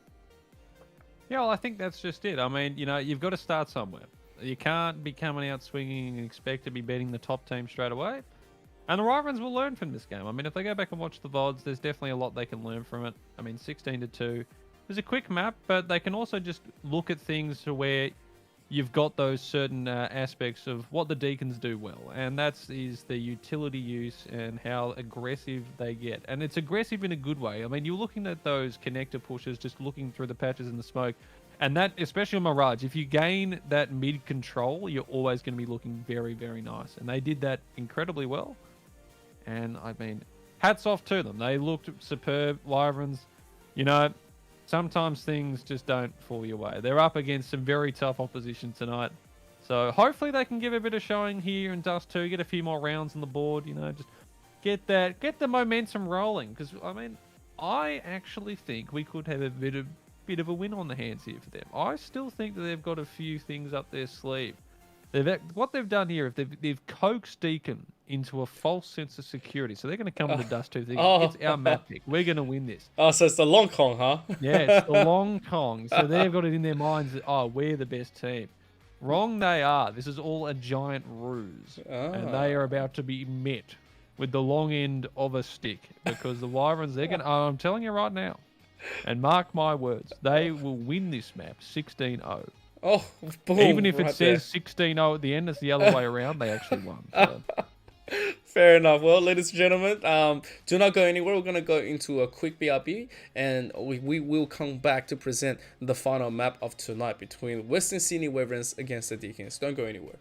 Yeah, well, I think that's just it. I mean, you know, you've got to start somewhere. You can't be coming out swinging and expect to be beating the top team straight away. And the Wyverns will learn from this game. I mean, if they go back and watch the VODs, there's definitely a lot they can learn from it. I mean, 16-2. It was a quick map, but they can also just look at things to where you've got those certain aspects of what the Deakins do well, and is the utility use and how aggressive they get. And it's aggressive in a good way. I mean, you're looking at those connector pushes, just looking through the patches in the smoke, and that, especially on Mirage, if you gain that mid control, you're always going to be looking very, very nice. And they did that incredibly well. And I mean, hats off to them. They looked superb. Wyverns, you know, sometimes things just don't fall your way. They're up against some very tough opposition tonight. So hopefully they can give a bit of showing here in Dust 2, get a few more rounds on the board, you know, just get the momentum rolling. Because, I mean, I actually think we could have a bit of a win on the hands here for them. I still think that they've got a few things up their sleeve. What they've done here, if they've coaxed Deakin into a false sense of security. So they're going to come into Dust 2 thinking, it's our map pick. We're going to win this. Oh, so it's the Long Kong, huh? Yeah, it's the Long Kong. So they've got it in their minds that, we're the best team. Wrong they are. This is all a giant ruse. And they are about to be met with the long end of a stick. Because the Wyverns, I'm telling you right now, and mark my words, they will win this map 16-0. Oh, boom. Even if it says 16-0 at the end, it's the other way around. They actually won. So. Fair enough. Well, ladies and gentlemen, do not go anywhere. We're going to go into a quick BRB, and we will come back to present the final map of tonight between Western Sydney Wyverns against the Deakins. Don't go anywhere.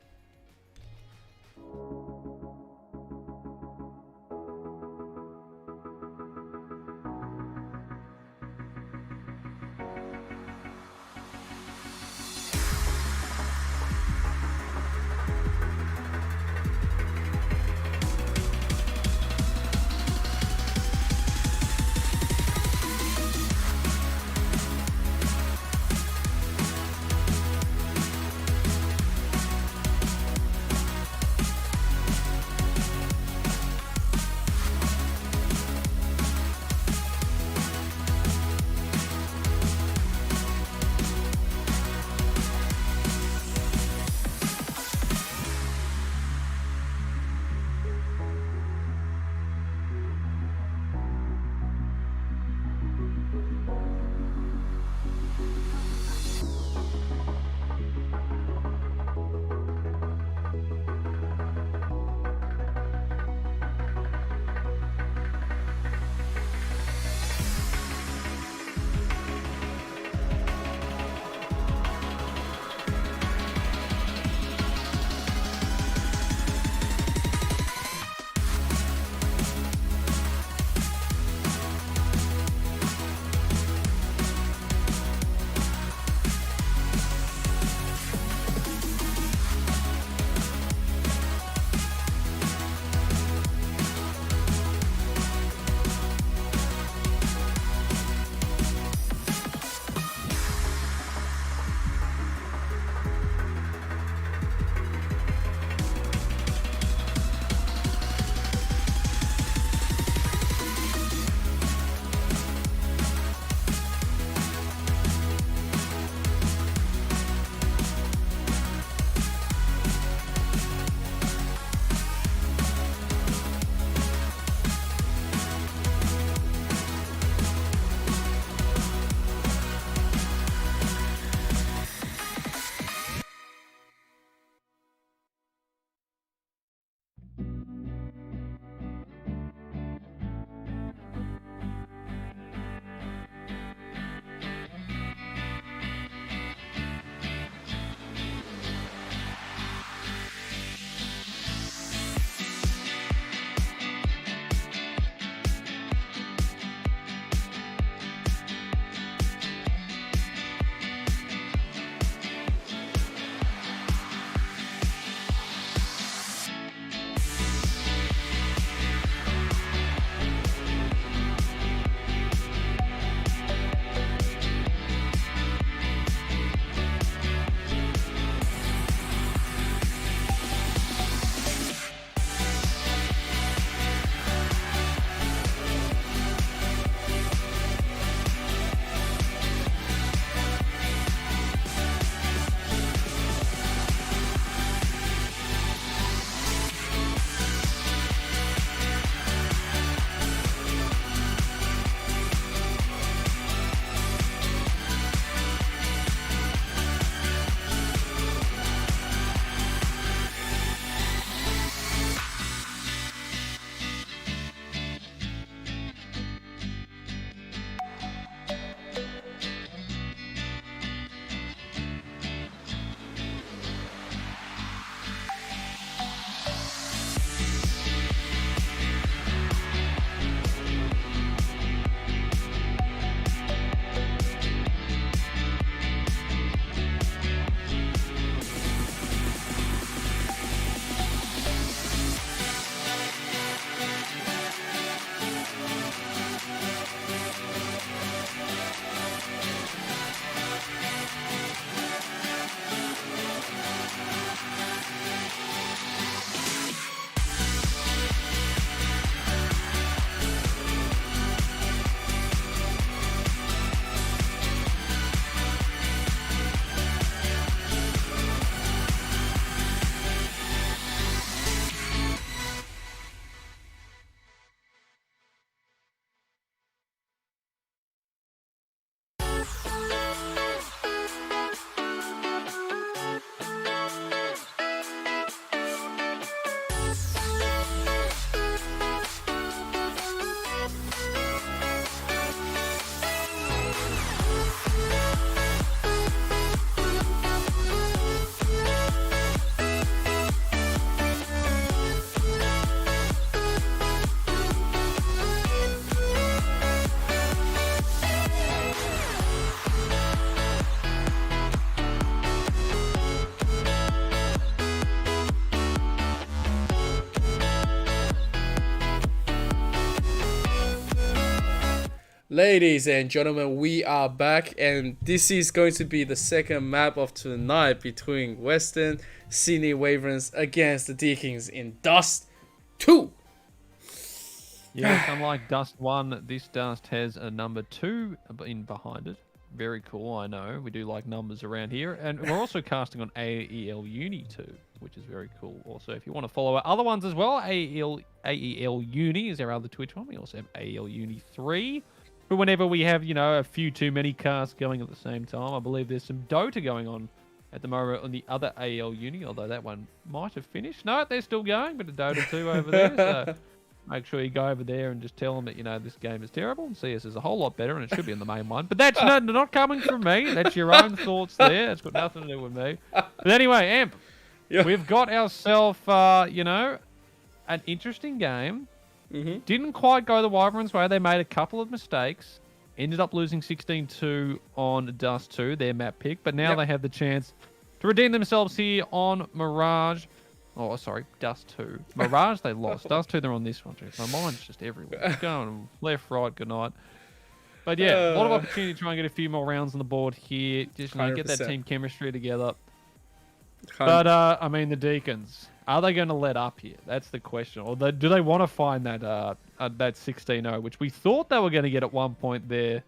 Ladies and gentlemen, we are back, and this is going to be the second map of tonight between Western Sydney Wyverns against the Deakins in Dust 2. Yes, unlike Dust 1, this Dust has a number 2 in behind it. Very cool, I know. We do like numbers around here. And we're also casting on AEL Uni too, which is very cool. Also, if you want to follow our other ones as well, AEL Uni is our other Twitch one. We also have AEL Uni 3. But whenever we have, you know, a few too many casts going at the same time, I believe there's some Dota going on at the moment on the other AEL Uni, although that one might have finished. No, they're still going, but a Dota 2 over there. So make sure you go over there and just tell them that, you know, this game is terrible and CS is a whole lot better and it should be in the main one. But that's not coming from me. That's your own thoughts there. It's got nothing to do with me. But anyway, Amp, we've got ourselves, you know, an interesting game. Didn't quite go the Wyverns' way. They made a couple of mistakes. Ended up losing 16-2 on Dust 2, their map pick. But now they have the chance to redeem themselves here on Mirage. Oh, sorry, Dust 2. Mirage, they lost. Dust 2, they're on this one. My mind's just everywhere. It's going left, right, good night. But yeah, a lot of opportunity to try and get a few more rounds on the board here. Just, you know, get that team chemistry together. But, I mean, the Deakins, are they going to let up here? That's the question. Or do they want to find that that 16-0, which we thought they were going to get at one point there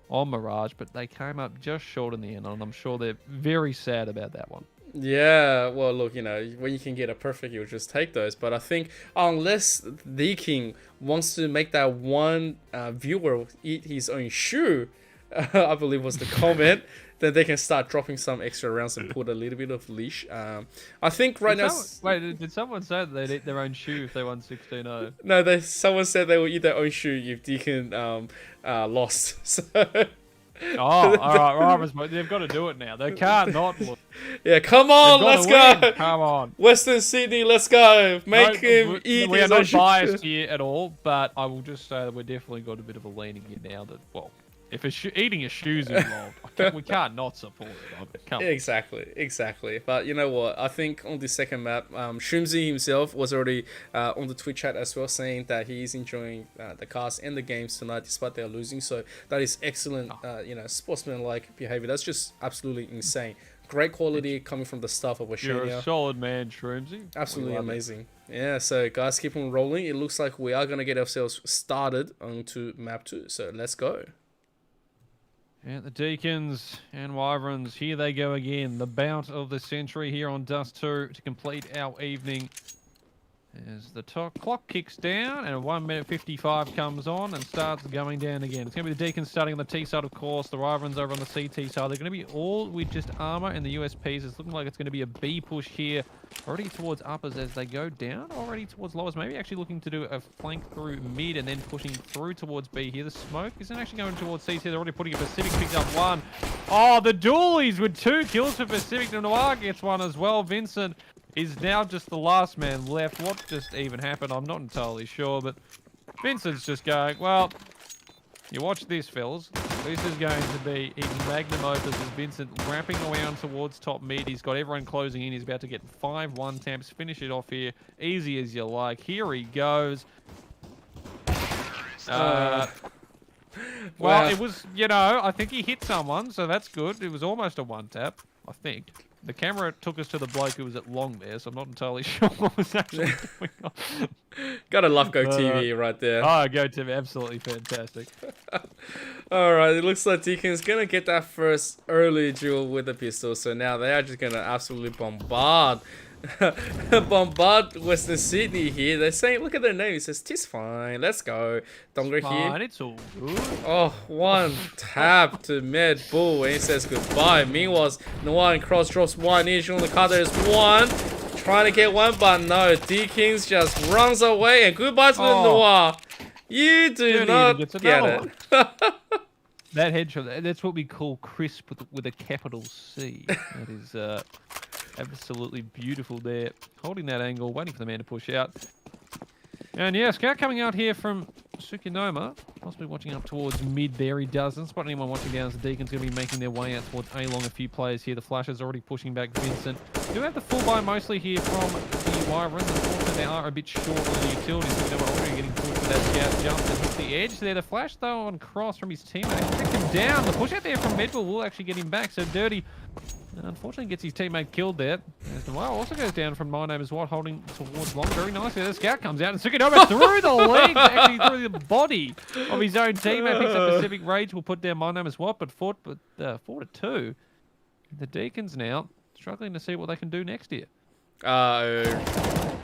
on Mirage, but they came up just short in the end, and I'm sure they're very sad about that one. Yeah, well, look, you know, when you can get a perfect, you'll just take those. But I think unless Deakin wants to make that one viewer eat his own shoe, I believe was the comment, then they can start dropping some extra rounds and put a little bit of leash. I think right now... Wait, did someone say that they'd eat their own shoe if they won 16-0? No, someone said they would eat their own shoe if Deakin lost. So... Oh, all right, they've got to do it now. They can't not look. Yeah, come on, let's go. Come on. Western Sydney, let's go. Make him eat We are his own not biased here at all, but I will just say that we're definitely got a bit of a leaning here now that, well, if eating a shoe's involved, we can't not support it. Exactly. But you know what? I think on the second map, Shroomsy himself was already on the Twitch chat as well, saying that he is enjoying the cast and the games tonight, despite they're losing. So that is excellent, you know, sportsman-like behavior. That's just absolutely insane. Great quality coming from the staff of Australia. You're a solid man, Shroomsy. Absolutely amazing. Yeah, so guys, keep on rolling. It looks like we are going to get ourselves started onto map 2. So let's go. Yeah, the Deakins and Wyverns, here they go again. The bout of the century here on Dust 2 to complete our evening. As the clock kicks down and 1 minute 55 comes on and starts going down again. It's going to be the Deakins starting on the T side, of course. The Wyverns over on the CT side. They're going to be all with just armor and the USPs. It's looking like it's going to be a B push here. Already towards uppers as they go down. Already towards lowers. Maybe actually looking to do a flank through mid and then pushing through towards B here. The smoke isn't actually going towards CT. They're already putting a Pacific. Picked up one. Oh, the dualies with 2 kills for Pacific. Noir gets one as well. Vincent is now just the last man left. What just even happened? I'm not entirely sure, but Vincent's just going, well, you watch this, fellas. This is going to be his magnum opus as Vincent wrapping around towards top mid. He's got everyone closing in. He's about to get 5 one-taps. Finish it off here. Easy as you like. Here he goes. Well, it was, you know, I think he hit someone, so that's good. It was almost a one-tap, I think. The camera took us to the bloke who was at long there, so I'm not entirely sure what was actually going on. Gotta love Go TV right there. Oh, Go TV, absolutely fantastic. Alright, it looks like Deakin's gonna get that first early duel with the pistol, so now they are just gonna absolutely bombard Western Sydney here. They're saying, look at their name, it says, "'Tis fine, let's go." Donger here. It's all good. Oh, one tap to mid bull, and he says goodbye. Meanwhile, Noir and Cross drops one each on the card. There's one. Trying to get one, but no. Deakins just runs away, and goodbye to the Noir. You do not get it. That headshot, that's what we call crisp with a capital C. That is absolutely beautiful there. Holding that angle, waiting for the man to push out. And yeah, Scout coming out here from Sukinoma. Possibly watching up towards mid there. He doesn't spot anyone watching down as the Deakin's going to be making their way out towards A long. A few players here. The Flash is already pushing back Vincent. Do have the full buy mostly here from the Wyverns. Unfortunately, they are a bit short on the utilities. So they're already getting pushed with that scout jump and hit the edge there. The flash, though, on cross from his teammate. Actually takes him down. The push out there from Medville will actually get him back. So Dirty, unfortunately, gets his teammate killed there. As Noir also goes down from My Name Is What, holding towards long. Very nicely. The scout comes out and Tsukinoma through the legs, actually through the body of his own teammate. Picks up Pacific Rage. Will put down My Name Is What, but 4-2. The Deakins now struggling to see what they can do next year.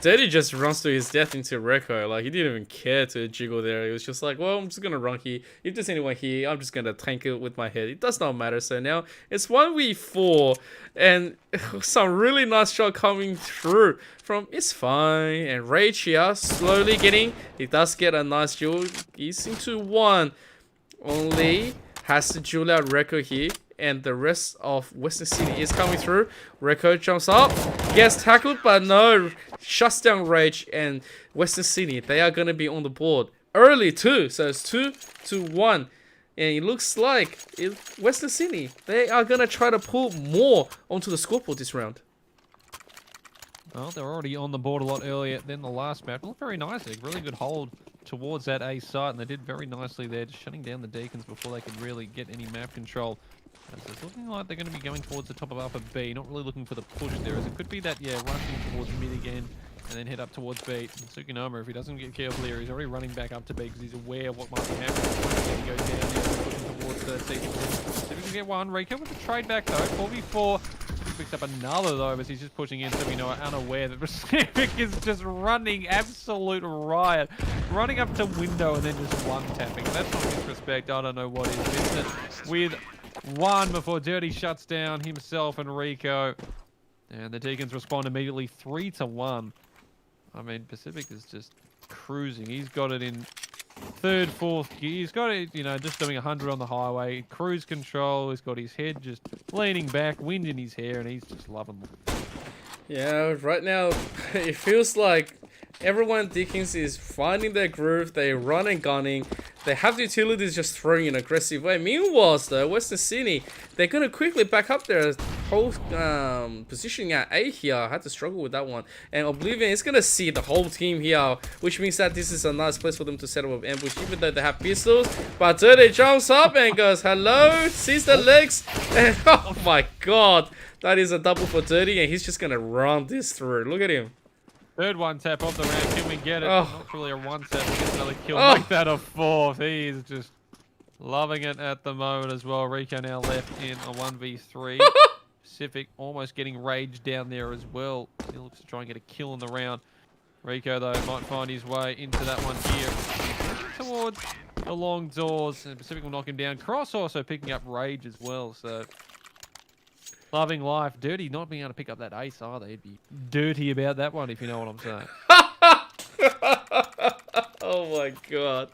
Dirty just runs to his death into Rekko. Like, he didn't even care to jiggle there. He was just like, well, I'm just gonna run here. If there's anyone here, I'm just gonna tank it with my head. It does not matter. So now it's 1v4 and some really nice shot coming through from It's Fine. And Rage here slowly getting, he does get a nice duel. He's into one. Only has to duel out Rekko here. And the rest of Western City is coming through. Rekko jumps up, gets tackled, but no, shuts down Rage and Western City. They are going to be on the board early too. So it's 2-1. And it looks like Western City, they are going to try to pull more onto the scoreboard this round. Well, they're already on the board a lot earlier than the last map. Looked very nicely. Really good hold towards that A site, and they did very nicely there, just shutting down the Deakins before they could really get any map control. As it's looking like they're going to be going towards the top of Upper B, not really looking for the push there, as it could be that, rushing towards mid again, and then head up towards B. And Tsukinoma, if he doesn't get careful here, he's already running back up to B because he's aware of what might be happening. He goes down there, pushing towards the C. So we can get one. Rico with the trade back though, 4v4. He picks up another though, as he's just pushing in, so we know unaware that Pacific is just running absolute riot. Running up to window and then just one tapping. That's not disrespect, I don't know what is. Vincent with one before Dirty shuts down himself and Rico. And the Deakins respond immediately 3-1. I mean, Pacific is just cruising. He's got it in third, fourth gear. He's got it, just doing 100 on the highway. Cruise control. He's got his head just leaning back, wind in his hair, and he's just loving it. Yeah, right now, it feels like everyone at Deakins is finding their groove. They run and gunning. They have the utilities just throwing in an aggressive way. Meanwhile, though, Western Sydney, they're going to quickly back up their whole positioning at A here. I had to struggle with that one. And Oblivion is going to see the whole team here, which means that this is a nice place for them to set up an ambush, even though they have pistols. But Dirty jumps up and goes, hello, sees the legs, and oh my god, that is a double for Dirty, and he's just going to run this through. Look at him. Third one tap off the round. Can we get it? Oh. Not really a one tap. We get another kill. Oh. Make that a fourth. He is just loving it at the moment as well. Rico now left in a 1v3. Pacific almost getting Rage down there as well. He looks to try and get a kill in the round. Rico, though, might find his way into that one here. Towards the long doors. And Pacific will knock him down. Cross also picking up Rage as well. So loving life. Dirty not being able to pick up that ace either. He'd be dirty about that one, if you know what I'm saying. Oh my god.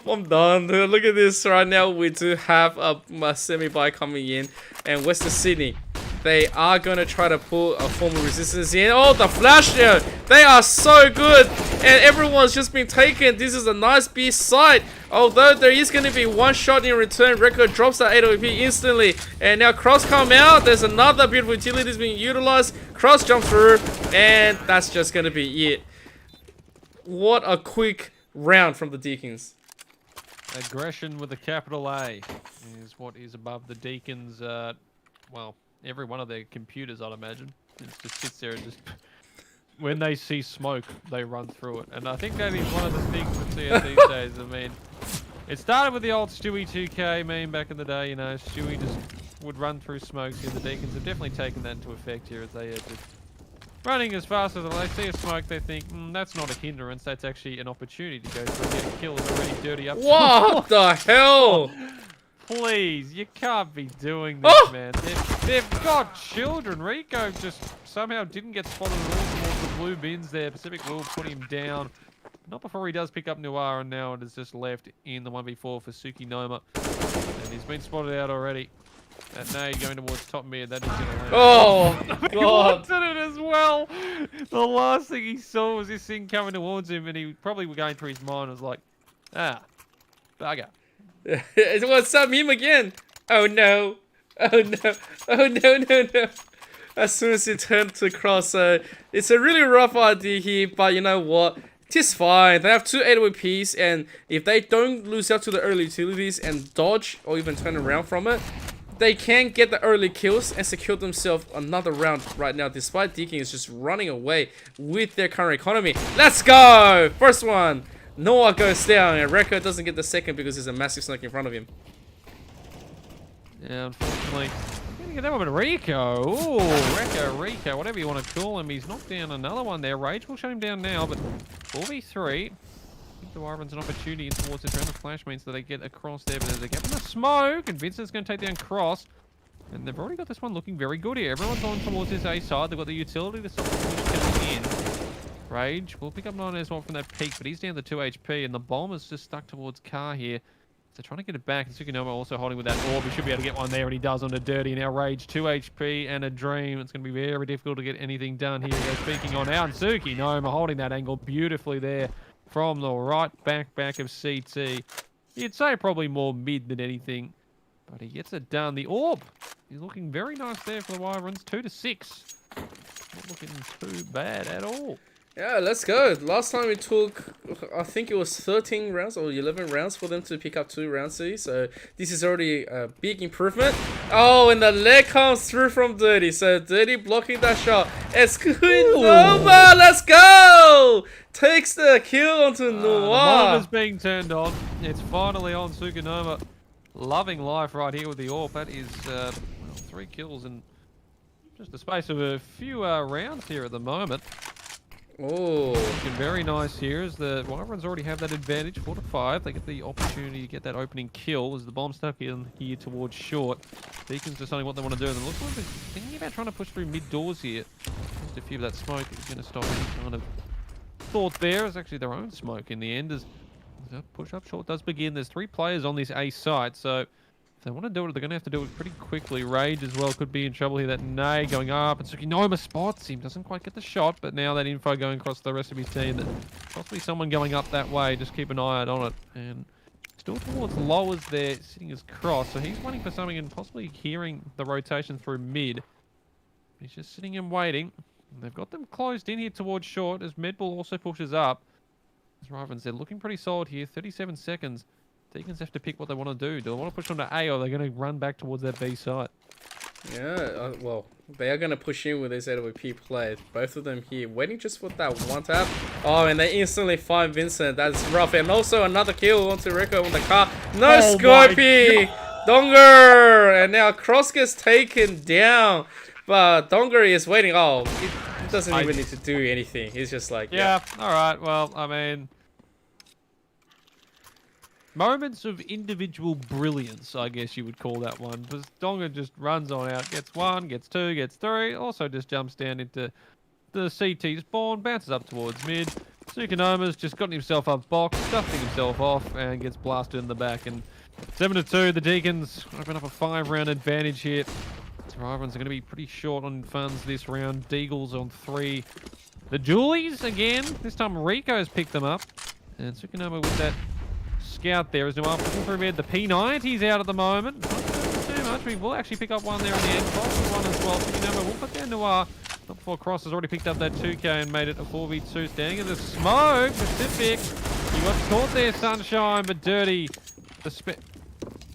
I'm done. Look at this right now. We do have a semi-buy coming in. And Western Sydney, they are going to try to pull a form of resistance in. Oh, the flash there. They are so good. And everyone's just been taken. This is a nice B site. Although there is going to be one shot in return. Record drops that 8 OP instantly. And now Cross come out. There's another beautiful utility being utilized. Cross jump through. And that's just going to be it. What a quick round from the Deakins. Aggression with a capital A is what is above the Deakins. Well, every one of their computers, I'd imagine. It just sits there and just... When they see smoke, they run through it. And I think that is one of the things with CS these days. I mean, it started with the old Stewie 2K meme back in the day. Stewie just would run through smokes here. The Deakins have definitely taken that into effect here as they are just running as fast as they see a smoke. They think, that's not a hindrance. That's actually an opportunity to go through and get a kill. It's already dirty up. What the hell? Please, you can't be doing this, man. They've got children. Rico just somehow didn't get spotted at all towards the blue bins there. Pacific will put him down. Not before he does pick up Noir, and now it is just left in the 1v4 for Tsukinoma. And he's been spotted out already. Now you're going towards top mid. That is going to land. Oh, He God. looked at it as well. The last thing he saw was this thing coming towards him, and he probably was going through his mind was like, bugger. What's up, meme again? Oh no. Oh no. Oh no, no, no. as soon as he turned to cross. So it's a really rough idea here, but you know what? It's fine. They have 2 AWPs, and if they don't lose out to the early utilities and dodge or even turn around from it, they can get the early kills and secure themselves another round right now, despite Deakin is just running away with their current economy. Let's go! First one. Noah goes down, and Rekka doesn't get the second because there's a massive smoke in front of him. Yeah, unfortunately. Gonna get that one with Rico. Ooh, Rico, whatever you want to call him. He's knocked down another one there. Rage will shut him down now, but 4v3. Give the Wyverns an opportunity towards this round. The flash means that they get across there, but there's a gap in the smoke, and Vincent's going to take down Cross. And they've already got this one looking very good here. Everyone's on towards this A side. They've got the utility to stop the push coming in. Rage will pick up 9 as well from that peak, but he's down to 2 HP, and the bomb is just stuck towards Car here. So trying to get it back, and Tsukunoma also holding with that orb. He should be able to get one there, and he does onto Dirty. Now Rage, 2 HP and a Dream. It's going to be very difficult to get anything done here. He goes speaking on out, and Tsukunoma holding that angle beautifully there from the right back of CT. You'd say probably more mid than anything, but he gets it done. The orb is looking very nice there for the Wyverns, 2 to 6. Not looking too bad at all. Yeah, let's go. Last time it took, I think it was 13 rounds or 11 rounds for them to pick up 2 rounds C. So this is already a big improvement. Oh, and the leg comes through from Dirty. So Dirty blocking that shot. It's good. Nova, let's go. Takes the kill onto Noir. The Nova's being turned on. It's finally on Tsukunoma. Loving life right here with the AWP. That is well, 3 kills in just the space of a few rounds here at the moment. Oh, looking very nice here as the Wyverns already have that advantage, 4 to 5. They get the opportunity to get that opening kill as the bomb stuck in here towards short. Deakins deciding what they want to do, and it looks like they're thinking about trying to push through mid doors here. Just a few of that smoke is going to stop any kind of thought there. It's actually their own smoke in the end as the push up short does begin. There's 3 players on this A site, so if they want to do it, they're going to have to do it pretty quickly. Rage as well could be in trouble here. That Nay going up, and Tsukunoma spots him. Doesn't quite get the shot, but now that info going across the rest of his team that possibly someone going up that way. Just keep an eye out on it. And still towards lowers there, sitting as Cross. So he's waiting for something and possibly hearing the rotation through mid. He's just sitting and waiting. And they've got them closed in here towards short as Medball also pushes up. As Wyverns, they're looking pretty solid here. 37 seconds. Deakins have to pick what they want to do. Do they want to push on to A, or are they going to run back towards that B site? Yeah, well, they are going to push in with this AWP play. Both of them here, waiting just for that one tap. Oh, and they instantly find Vincent. That's rough. And also another kill onto Rico on the car. No Scorpy! Donger! And now Cross gets taken down. But Donger is waiting. Oh, he doesn't even need to do anything. He's just like, yeah. Alright, well, I mean, moments of individual brilliance, I guess you would call that one. Because Donga just runs on out, gets 1, gets 2, gets 3. Also just jumps down into the CT spawn, bounces up towards mid. Tsukunoma's just gotten himself up box, dusting himself off, and gets blasted in the back. And 7 to 2, the Deakins open up a 5-round advantage here. Wyverns are going to be pretty short on funds this round. Deagles on 3. The Julies again. This time Rico's picked them up. And Tsukunoma with that scout there as Noir pushing through mid. The P90's out at the moment. Not too much. We will actually pick up one there in the end. Cross with one as well. Tsukunoma will put down Noir. Not before Cross has already picked up that 2K and made it a 4v2. Standing in the smoke. Pacific. You got caught there, Sunshine, but Dirty.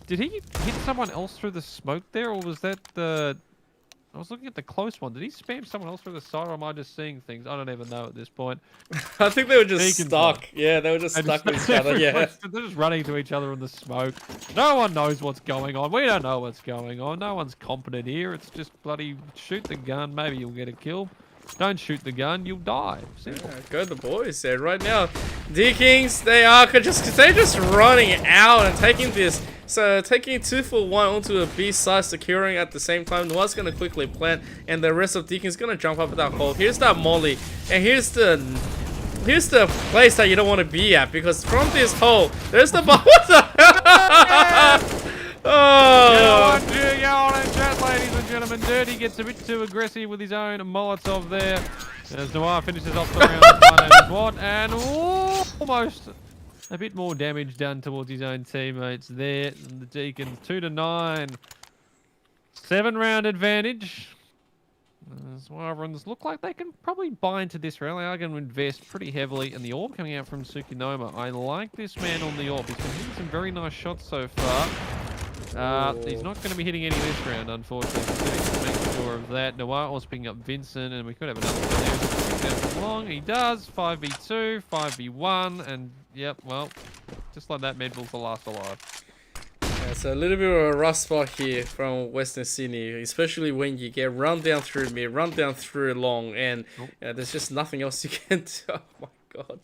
Did he hit someone else through the smoke there, or was that the... I was looking at the close one. Did he spam someone else through the side, or am I just seeing things? I don't even know at this point. I think they were just stuck. Yeah, they were just stuck with each other, yeah. They're just running to each other in the smoke. No one knows what's going on. We don't know what's going on. No one's competent here. It's just bloody shoot the gun. Maybe you'll get a kill. Don't shoot the gun, you'll die. Simple. Yeah, go the boys there right now. Deakins, they're just running out and taking this. So taking 2 for 1 onto a B side, securing at the same time. Noah's gonna quickly plant, and the rest of Deakin's gonna jump up at that hole. Here's that molly, and here's the place that you don't want to be at, because from this hole, there's the what the hell? Oh! Get on in chat, ladies and gentlemen. Dirty gets a bit too aggressive with his own Molotov there. As Noir finishes off the round with one and almost a bit more damage done towards his own teammates there. And the Deakins 2 to 9. 7-round advantage. Wyverns look like they can probably buy into this round. They are going to invest pretty heavily. And the orb coming out from Tsukinoma. I like this man on the orb. He's been hitting some very nice shots so far. He's not going to be hitting any this round, unfortunately. So he's making sure of that. Noir was picking up Vincent, and we could have another one there. Long. He does. 5v2, 5v1, and yep, well, just like that, Medbull's the last alive. Yeah, so a little bit of a rough spot here from Western Sydney, especially when you get run down through mid, run down through long, and there's just nothing else you can do. Oh my god.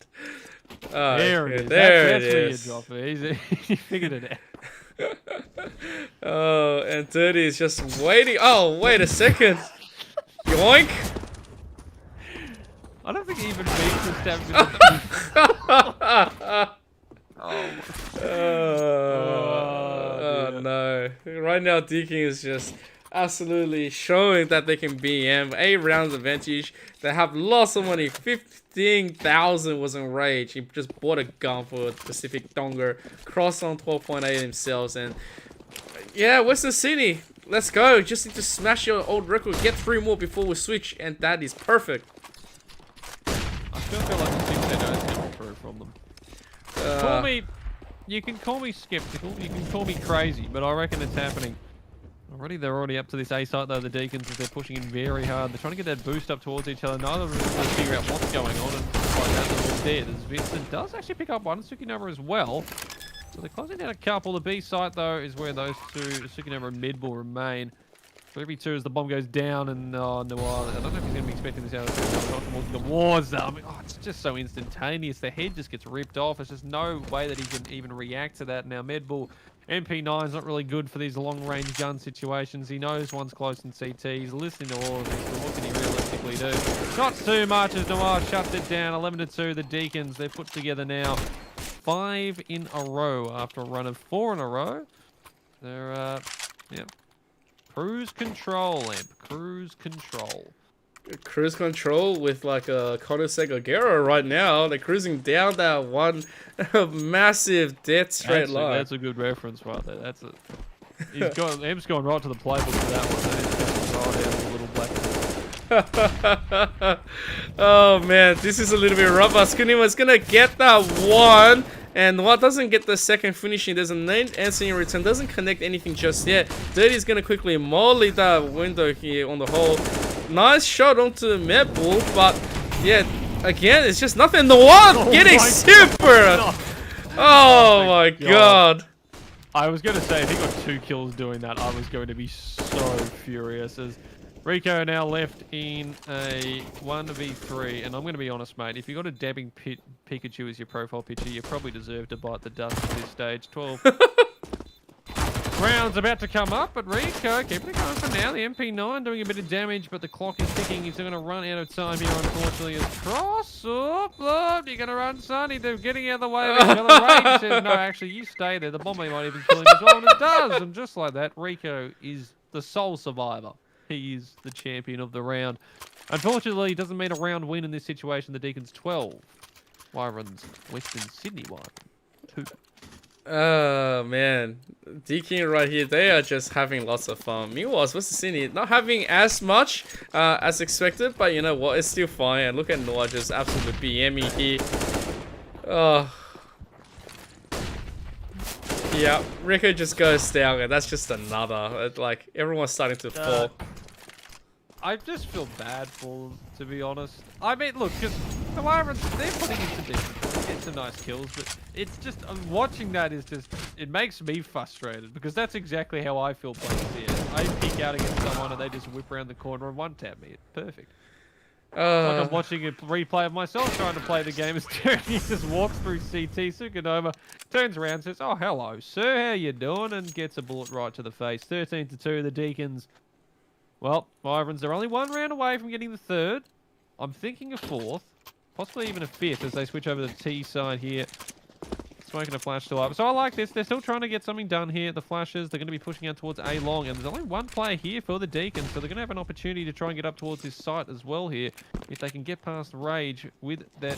There it is. There that's where you drop it. He figured it out. Oh, and Dirty is just waiting. Oh, wait a second. Yoink. I don't think he even means to stab with the Oh no. Right now, Deakin is just absolutely showing that they can BM. 8 rounds advantage. They have lots of money. 15,000 was in rage. He just bought a gun for Pacific Donger. Cross on 12.8 themselves. And yeah, Western Sydney. Let's go. Just need to smash your old record. Get 3 more before we switch. And that is perfect. I still feel like the 6 is coming through from them. You can call me skeptical, you can call me crazy, but I reckon it's happening. They're already up to this A site though, the Deakins, as they're pushing in very hard. They're trying to get that boost up towards each other. Neither of them can figure out what's going on, and like that, they're all dead. As Vincent does actually pick up one, Tsukinoma as well. So they're closing down a couple. The B site though is where those two, Tsukinoma and Mid, will remain. 3v2 as the bomb goes down, and Noir, I don't know if he's going to be expecting this out of the towards them. I mean, it's just so instantaneous. The head just gets ripped off. There's just no way that he can even react to that. Now, Medbull, MP9's not really good for these long-range gun situations. He knows one's close in CT. He's listening to all of this, but what can he realistically do? Not too much as Noir shuts it down. 11-2, the Deakins, they're put together now. 5 in a row after a run of 4 in a row. They're, yeah. Cruise control, Lamp. Cruise control. Cruise control with like a Conor Segagero right now. They're cruising down that one massive dead straight line. That's a good reference right there. That's it. M's gone right to the playbook for that one. That is just right out of the little black. Oh man, this is a little bit rough. Askunima's gonna get that one. And what doesn't get the second finishing, there's a name answer in return, doesn't connect anything just yet. Dirty's gonna quickly molly that window here on the hole. Nice shot onto Medbull, but yeah, again, it's just nothing. The one getting super! Oh my god. I was gonna say, if he got 2 kills doing that, I was going to be so furious. As Rico now left in a 1v3, and I'm going to be honest, mate, if you got a dabbing Pikachu as your profile picture, you probably deserve to bite the dust at this stage. 12 rounds about to come up, but Rico keeping it going for now. The MP9 doing a bit of damage, but the clock is ticking. He's going to run out of time here, unfortunately. As Cross, you're going to run, Sonny. They're getting out of the way of each other. Rage says, no, actually, you stay there. The bomber might even kill him as well, and it does. And just like that, Rico is the sole survivor. He is the champion of the round. Unfortunately, it doesn't mean a round win in this situation. The Deakins 12. Wyverns, Western Sydney 1. 2. Oh man, Deakin right here, they are just having lots of fun. Meanwhile, Western Sydney not having as much as expected, but you know what, it's still fine. And look at Noah just absolutely BMing here. Oh. Yeah, Rico just goes down, and that's just another. Like, everyone's starting to fall. I just feel bad for them, to be honest. I mean, look, because the Wyverns, they're putting in some nice kills, but it's just, watching that is just, it makes me frustrated, because that's exactly how I feel playing CS. I peek out against someone, and they just whip around the corner and one-tap me. It's perfect. Like I'm watching a replay of myself trying to play the game as Terry just walks through CT. Tsukinoma turns around, says, "Oh, hello, sir. How you doing?" and gets a bullet right to the face. 13-2, the Deakins. Well, Wyverns are only 1 round away from getting the 3rd. I'm thinking a 4th, possibly even a 5th as they switch over to the T side here. Smoking a flash still up. So I like this. They're still trying to get something done here. The flashes, they're going to be pushing out towards A long. And there's only 1 player here for the Deakins. So they're going to have an opportunity to try and get up towards this site as well here. If they can get past Rage with that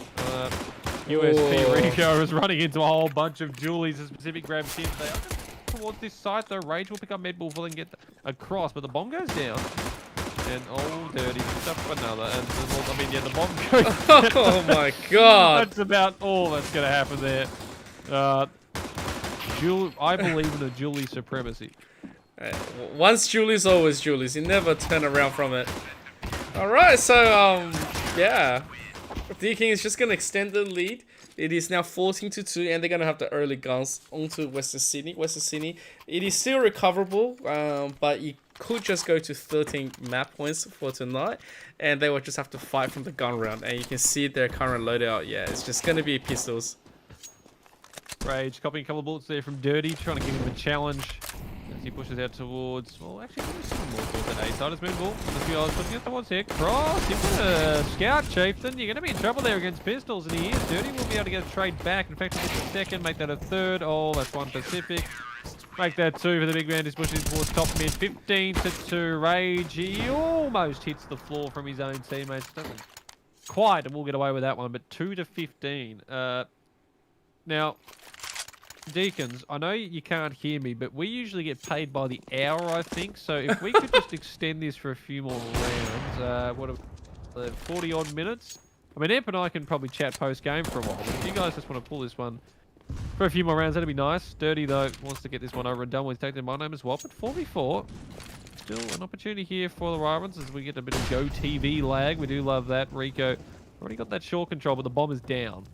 USP. Rico is running into a whole bunch of Julies as Pacific grabs him. They are towards this site though. Rage will pick up Medbull before they can get across. But the bomb goes down. And oh, dirty. Picked up another. And the bomb goes. Oh my god. That's about all that's going to happen there. I believe in a Julie supremacy. Once Julie's, always Julie's. You never turn around from it. Alright, so, yeah. Deakin is just going to extend the lead. It is now 14-2, and they're going to have the early guns onto Western Sydney. Western Sydney, it is still recoverable, but you could just go to 13 map points for tonight, and they will just have to fight from the gun round. And you can see their current loadout. Yeah, it's just going to be pistols. Rage copying a couple of bullets there from Dirty, trying to give him a challenge as he pushes out towards. Well, actually, some more towards that A side. It's movable. A few others pushing it towards here. Cross. You've got a scout, Chieftain. You're going to be in trouble there against pistols, and he is. Dirty will be able to get a trade back. In fact, he gets a second, make that a third. Oh, that's one Pacific. Make that two for the big man. He's pushing towards top mid. 15-2. Rage. He almost hits the floor from his own teammates. Doesn't quite, and we'll get away with that one. But 2-15. Now, Deakins, I know you can't hear me, but we usually get paid by the hour, I think. So if we could just extend this for a few more rounds, what are 40 odd minutes? I mean, Amp and I can probably chat post game for a while, but if you guys just want to pull this one for a few more rounds, that'd be nice. Dirty though wants to get this one over and done with. Taking my name as well, but 4v4. Still an opportunity here for the Wyverns as we get a bit of Go TV lag. We do love that. Rico already got that short control, but the bomb is down.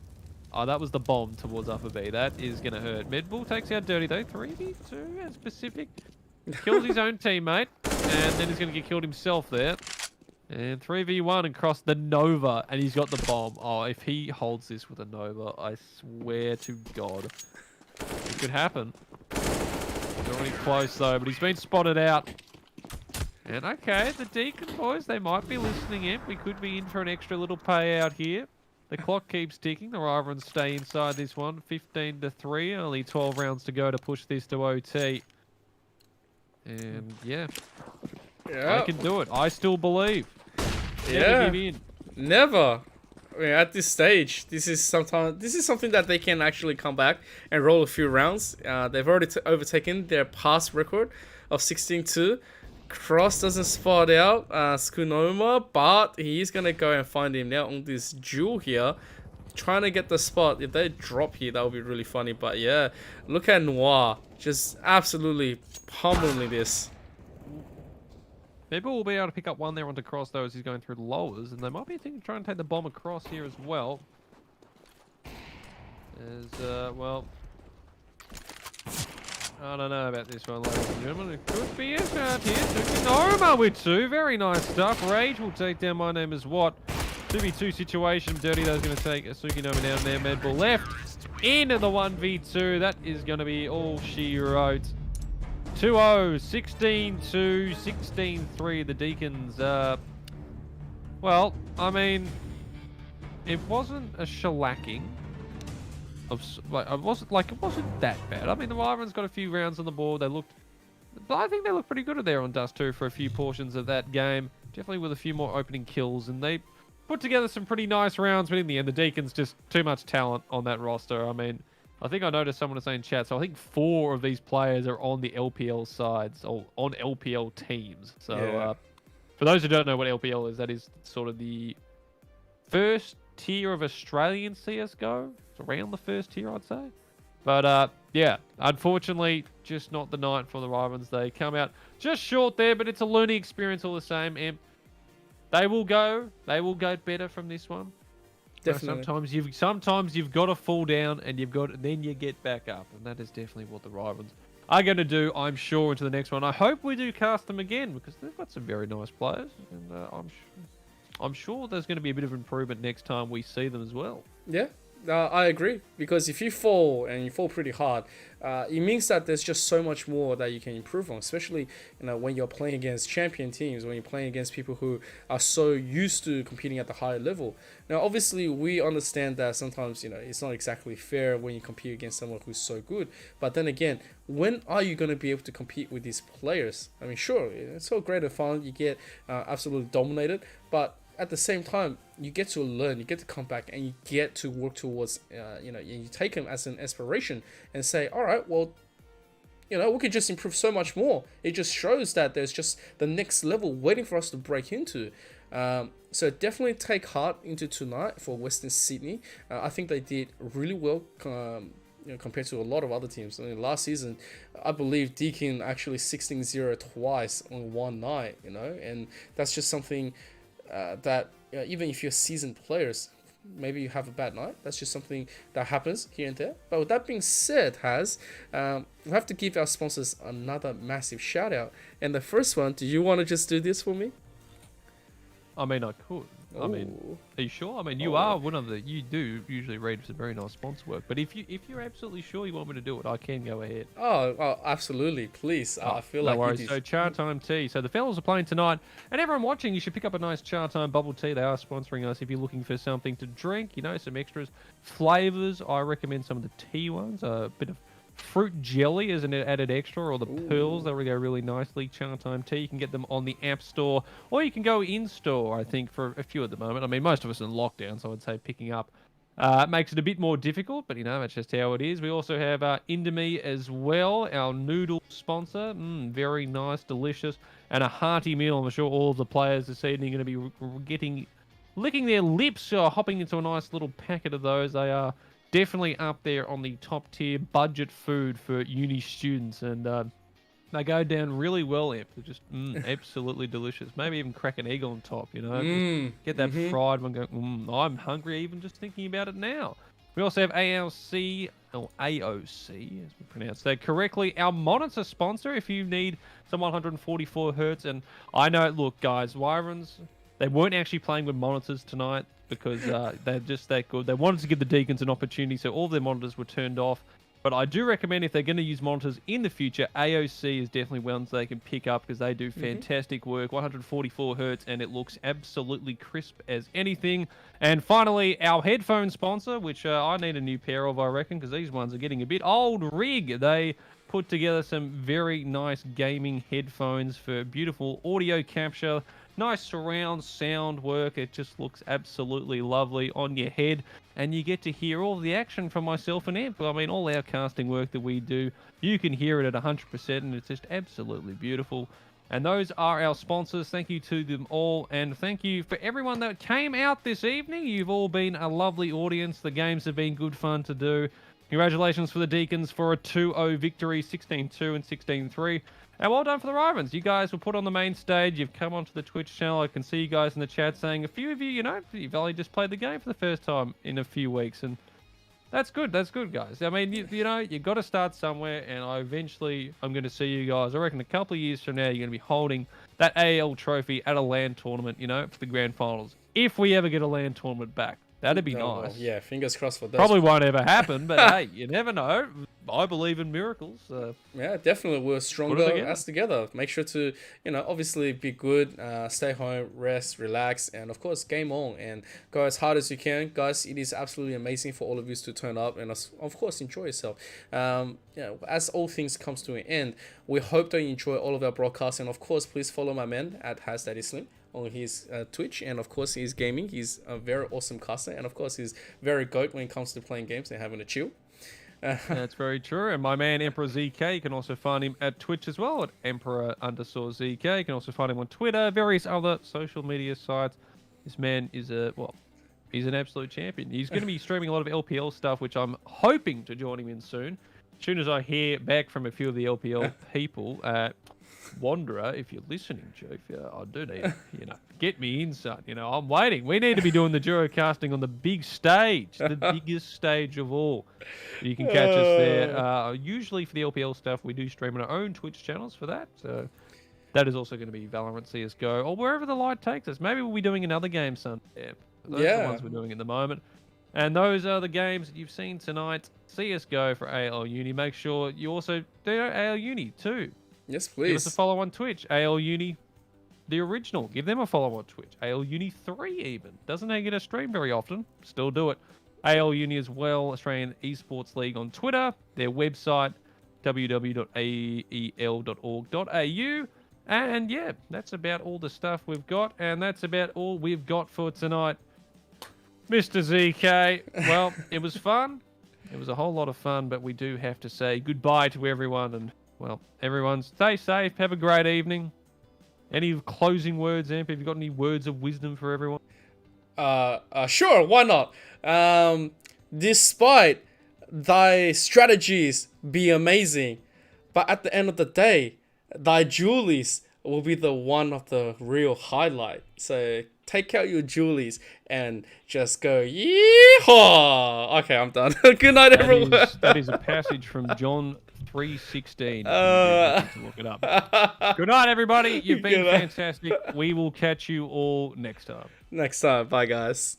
Oh, that was the bomb towards Upper B. That is going to hurt. Medbull takes out Dirty, though. 3v2 as Pacific. Kills his own teammate. And then he's going to get killed himself there. And 3v1 and cross the Nova. And he's got the bomb. Oh, if he holds this with a Nova, I swear to God. It could happen. He's already close, though. But he's been spotted out. And okay, the Deakin boys, they might be listening in. We could be in for an extra little payout here. The clock keeps ticking. The Wyverns stay inside this one. 15-3. Only 12 rounds to go to push this to OT. And yeah. I can do it. I still believe. Never give in. Never. I mean, at this stage, this is something that they can actually come back and roll a few rounds. They've already overtaken their past record of 16-2. Cross doesn't spot out Skunoma, but he's going to go and find him now on this jewel here. Trying to get the spot. If they drop here, that would be really funny. But yeah, look at Noir. Just absolutely pummeling this. Maybe we'll be able to pick up one there onto Cross, though, as he's going through the lowers. And they might be thinking of trying to take the bomb across here as well. As, well... I don't know about this one, ladies and gentlemen. It could be a shot here. Skunoma with two. Very nice stuff. Rage will take down My Name Is What. 2v2 situation. Dirty, though, is going to take a Skunoma down there. Medball left. Into the 1v2. That is going to be all she wrote. 2-0. 16-2. 16-3. The Deakins. Well, I mean, it wasn't a shellacking. It wasn't that bad. I mean, the Wyverns got a few rounds on the board. I think they looked pretty good there on Dust 2 for a few portions of that game. Definitely with a few more opening kills, and they put together some pretty nice rounds. But in the end, the Deakins just too much talent on that roster. I mean, I think I noticed someone was saying in chat. So I think 4 of these players are on the LPL sides or on LPL teams. So yeah. For those who don't know what LPL is, that is sort of the first tier of Australian CSGO. It's around the first tier, I'd say. But yeah, unfortunately, just not the night for the Wyverns. They come out just short there, but it's a learning experience all the same. And they will go better from this one. Definitely. Sometimes you've got to fall down, and then you get back up, and that is definitely what the Wyverns are going to do, I'm sure, into the next one. I hope we do cast them again because they've got some very nice players, and I'm sure there's going to be a bit of improvement next time we see them as well. Yeah, I agree. Because if you fall, and you fall pretty hard, it means that there's just so much more that you can improve on, especially when you're playing against champion teams, when you're playing against people who are so used to competing at the higher level. Now, obviously, we understand that sometimes, it's not exactly fair when you compete against someone who's so good. But then again, when are you going to be able to compete with these players? I mean, sure, it's so great and fun. You get absolutely dominated, but at the same time, you get to learn, you get to come back, and you get to work towards, you take them as an inspiration and say, all right, well, we could just improve so much more. It just shows that there's just the next level waiting for us to break into. So definitely take heart into tonight for Western Sydney. I think they did really well compared to a lot of other teams. I mean, last season, I believe Deakin actually 16-0 twice on one night, and that's just something that even if you're seasoned players, maybe you have a bad night. That's just something that happens here and there. But with that being said, we have to give our sponsors another massive shout out. And the first one, do you want to just do this for me? I mean, I could. I mean, are you sure? I mean, you are one of the. You do usually read some very nice sponsor work, but if you're absolutely sure you want me to do it, I can go ahead. Oh, absolutely, please. I feel no like worries. it is. So Chatime tea. So the fellas are playing tonight, and everyone watching, you should pick up a nice Chatime bubble tea. They are sponsoring us. If you're looking for something to drink, some extras, flavors. I recommend some of the tea ones. A bit of fruit jelly as an added extra, or the pearls that will go really nicely. Chatime tea, you can get them on the App Store, or you can go in store. I think for a few at the moment. I mean, most of us are in lockdown, so I'd say picking up makes it a bit more difficult, but that's just how it is. We also have Indomie as well, our noodle sponsor. Very nice, delicious, and a hearty meal. I'm sure all of the players this evening are going to be licking their lips, hopping into a nice little packet of those. They are definitely up there on the top tier budget food for uni students, and they go down really well. They're just absolutely delicious. Maybe even crack an egg on top, Just get that fried one going. I'm hungry even just thinking about it now. We also have AOC, or AOC, as we pronounce that correctly, our monitor sponsor. If you need some 144 hertz, and I know, look, guys, Wyverns, they weren't actually playing with monitors tonight, because they're just that good. They wanted to give the Deakins an opportunity, so all their monitors were turned off. But I do recommend, if they're going to use monitors in the future, AOC is definitely ones they can pick up, because they do fantastic work. 144 hertz, and it looks absolutely crisp as anything. And finally, our headphone sponsor, which I need a new pair of, I reckon, because these ones are getting a bit old. Rig. They put together some very nice gaming headphones for beautiful audio capture. Nice surround sound work. It just looks absolutely lovely on your head, and you get to hear all the action from myself and Amp. I mean, all our casting work that we do, you can hear it at 100%, and it's just absolutely beautiful. And those are our sponsors. Thank you to them all, and thank you for everyone that came out this evening. You've all been a lovely audience. The games have been good fun to do. Congratulations for the Deakins for a 2-0 victory, 16-2 and 16-3. And well done for the Wyverns. You guys were put on the main stage. You've come onto the Twitch channel. I can see you guys in the chat saying a few of you, you've only just played the game for the first time in a few weeks. And that's good. That's good, guys. I mean, you got to start somewhere. And I'm going to see you guys. I reckon a couple of years from now, you're going to be holding that AEL trophy at a LAN tournament, for the grand finals. If we ever get a LAN tournament back. That'd be nice. Well, yeah, fingers crossed for that. Probably won't ever happen, but hey, you never know. I believe in miracles. Yeah, definitely. We're stronger as together. Make sure to, obviously be good, stay home, rest, relax, and of course, game on and go as hard as you can. Guys, it is absolutely amazing for all of you to turn up and, of course, enjoy yourself. As all things comes to an end, we hope that you enjoy all of our broadcasts, and of course, please follow my man at HazDaddySlim on his Twitch, and of course he's gaming. He's a very awesome caster, and of course he's very goat when it comes to playing games and having a chill. That's very true. And my man Emperor ZK, you can also find him at Twitch as well at Emperor_ZK. You can also find him on Twitter, various other social media sites. This man is he's an absolute champion. He's going to be streaming a lot of LPL stuff, which I'm hoping to join him in soon. As soon as I hear back from a few of the LPL people, Wanderer, if you're listening, Chief, I do need, get me in, son. I'm waiting. We need to be doing the duo casting on the big stage, the biggest stage of all. You can catch us there. Usually for the LPL stuff, we do stream on our own Twitch channels for that. So that is also going to be Valorant, CSGO, or wherever the light takes us. Maybe we'll be doing another game, son. Those are the ones we're doing at the moment. And those are the games that you've seen tonight. CSGO for AEL Uni. Make sure you also do AEL Uni too. Yes, please. Give us a follow on Twitch. AEL Uni, the original. Give them a follow on Twitch. AEL Uni 3 even. Doesn't get a stream very often. Still do it. AEL Uni as well. Australian Esports League on Twitter. Their website, www.ael.org.au. And yeah, that's about all the stuff we've got. And that's about all we've got for tonight. Mr. ZK, well, it was fun. It was a whole lot of fun, but we do have to say goodbye to everyone. And Well, everyone, stay safe. Have a great evening. Any closing words, Amp? Have you got any words of wisdom for everyone? Sure, why not? Despite thy strategies be amazing, but at the end of the day, thy jewelries will be the one of the real highlight. So take out your jewelries and just go yeehaw. Okay, I'm done. Good night, everyone. That is a passage from John 3:16. To look it up. Good night, everybody. You've been fantastic. We will catch you all next time. Next time, bye guys.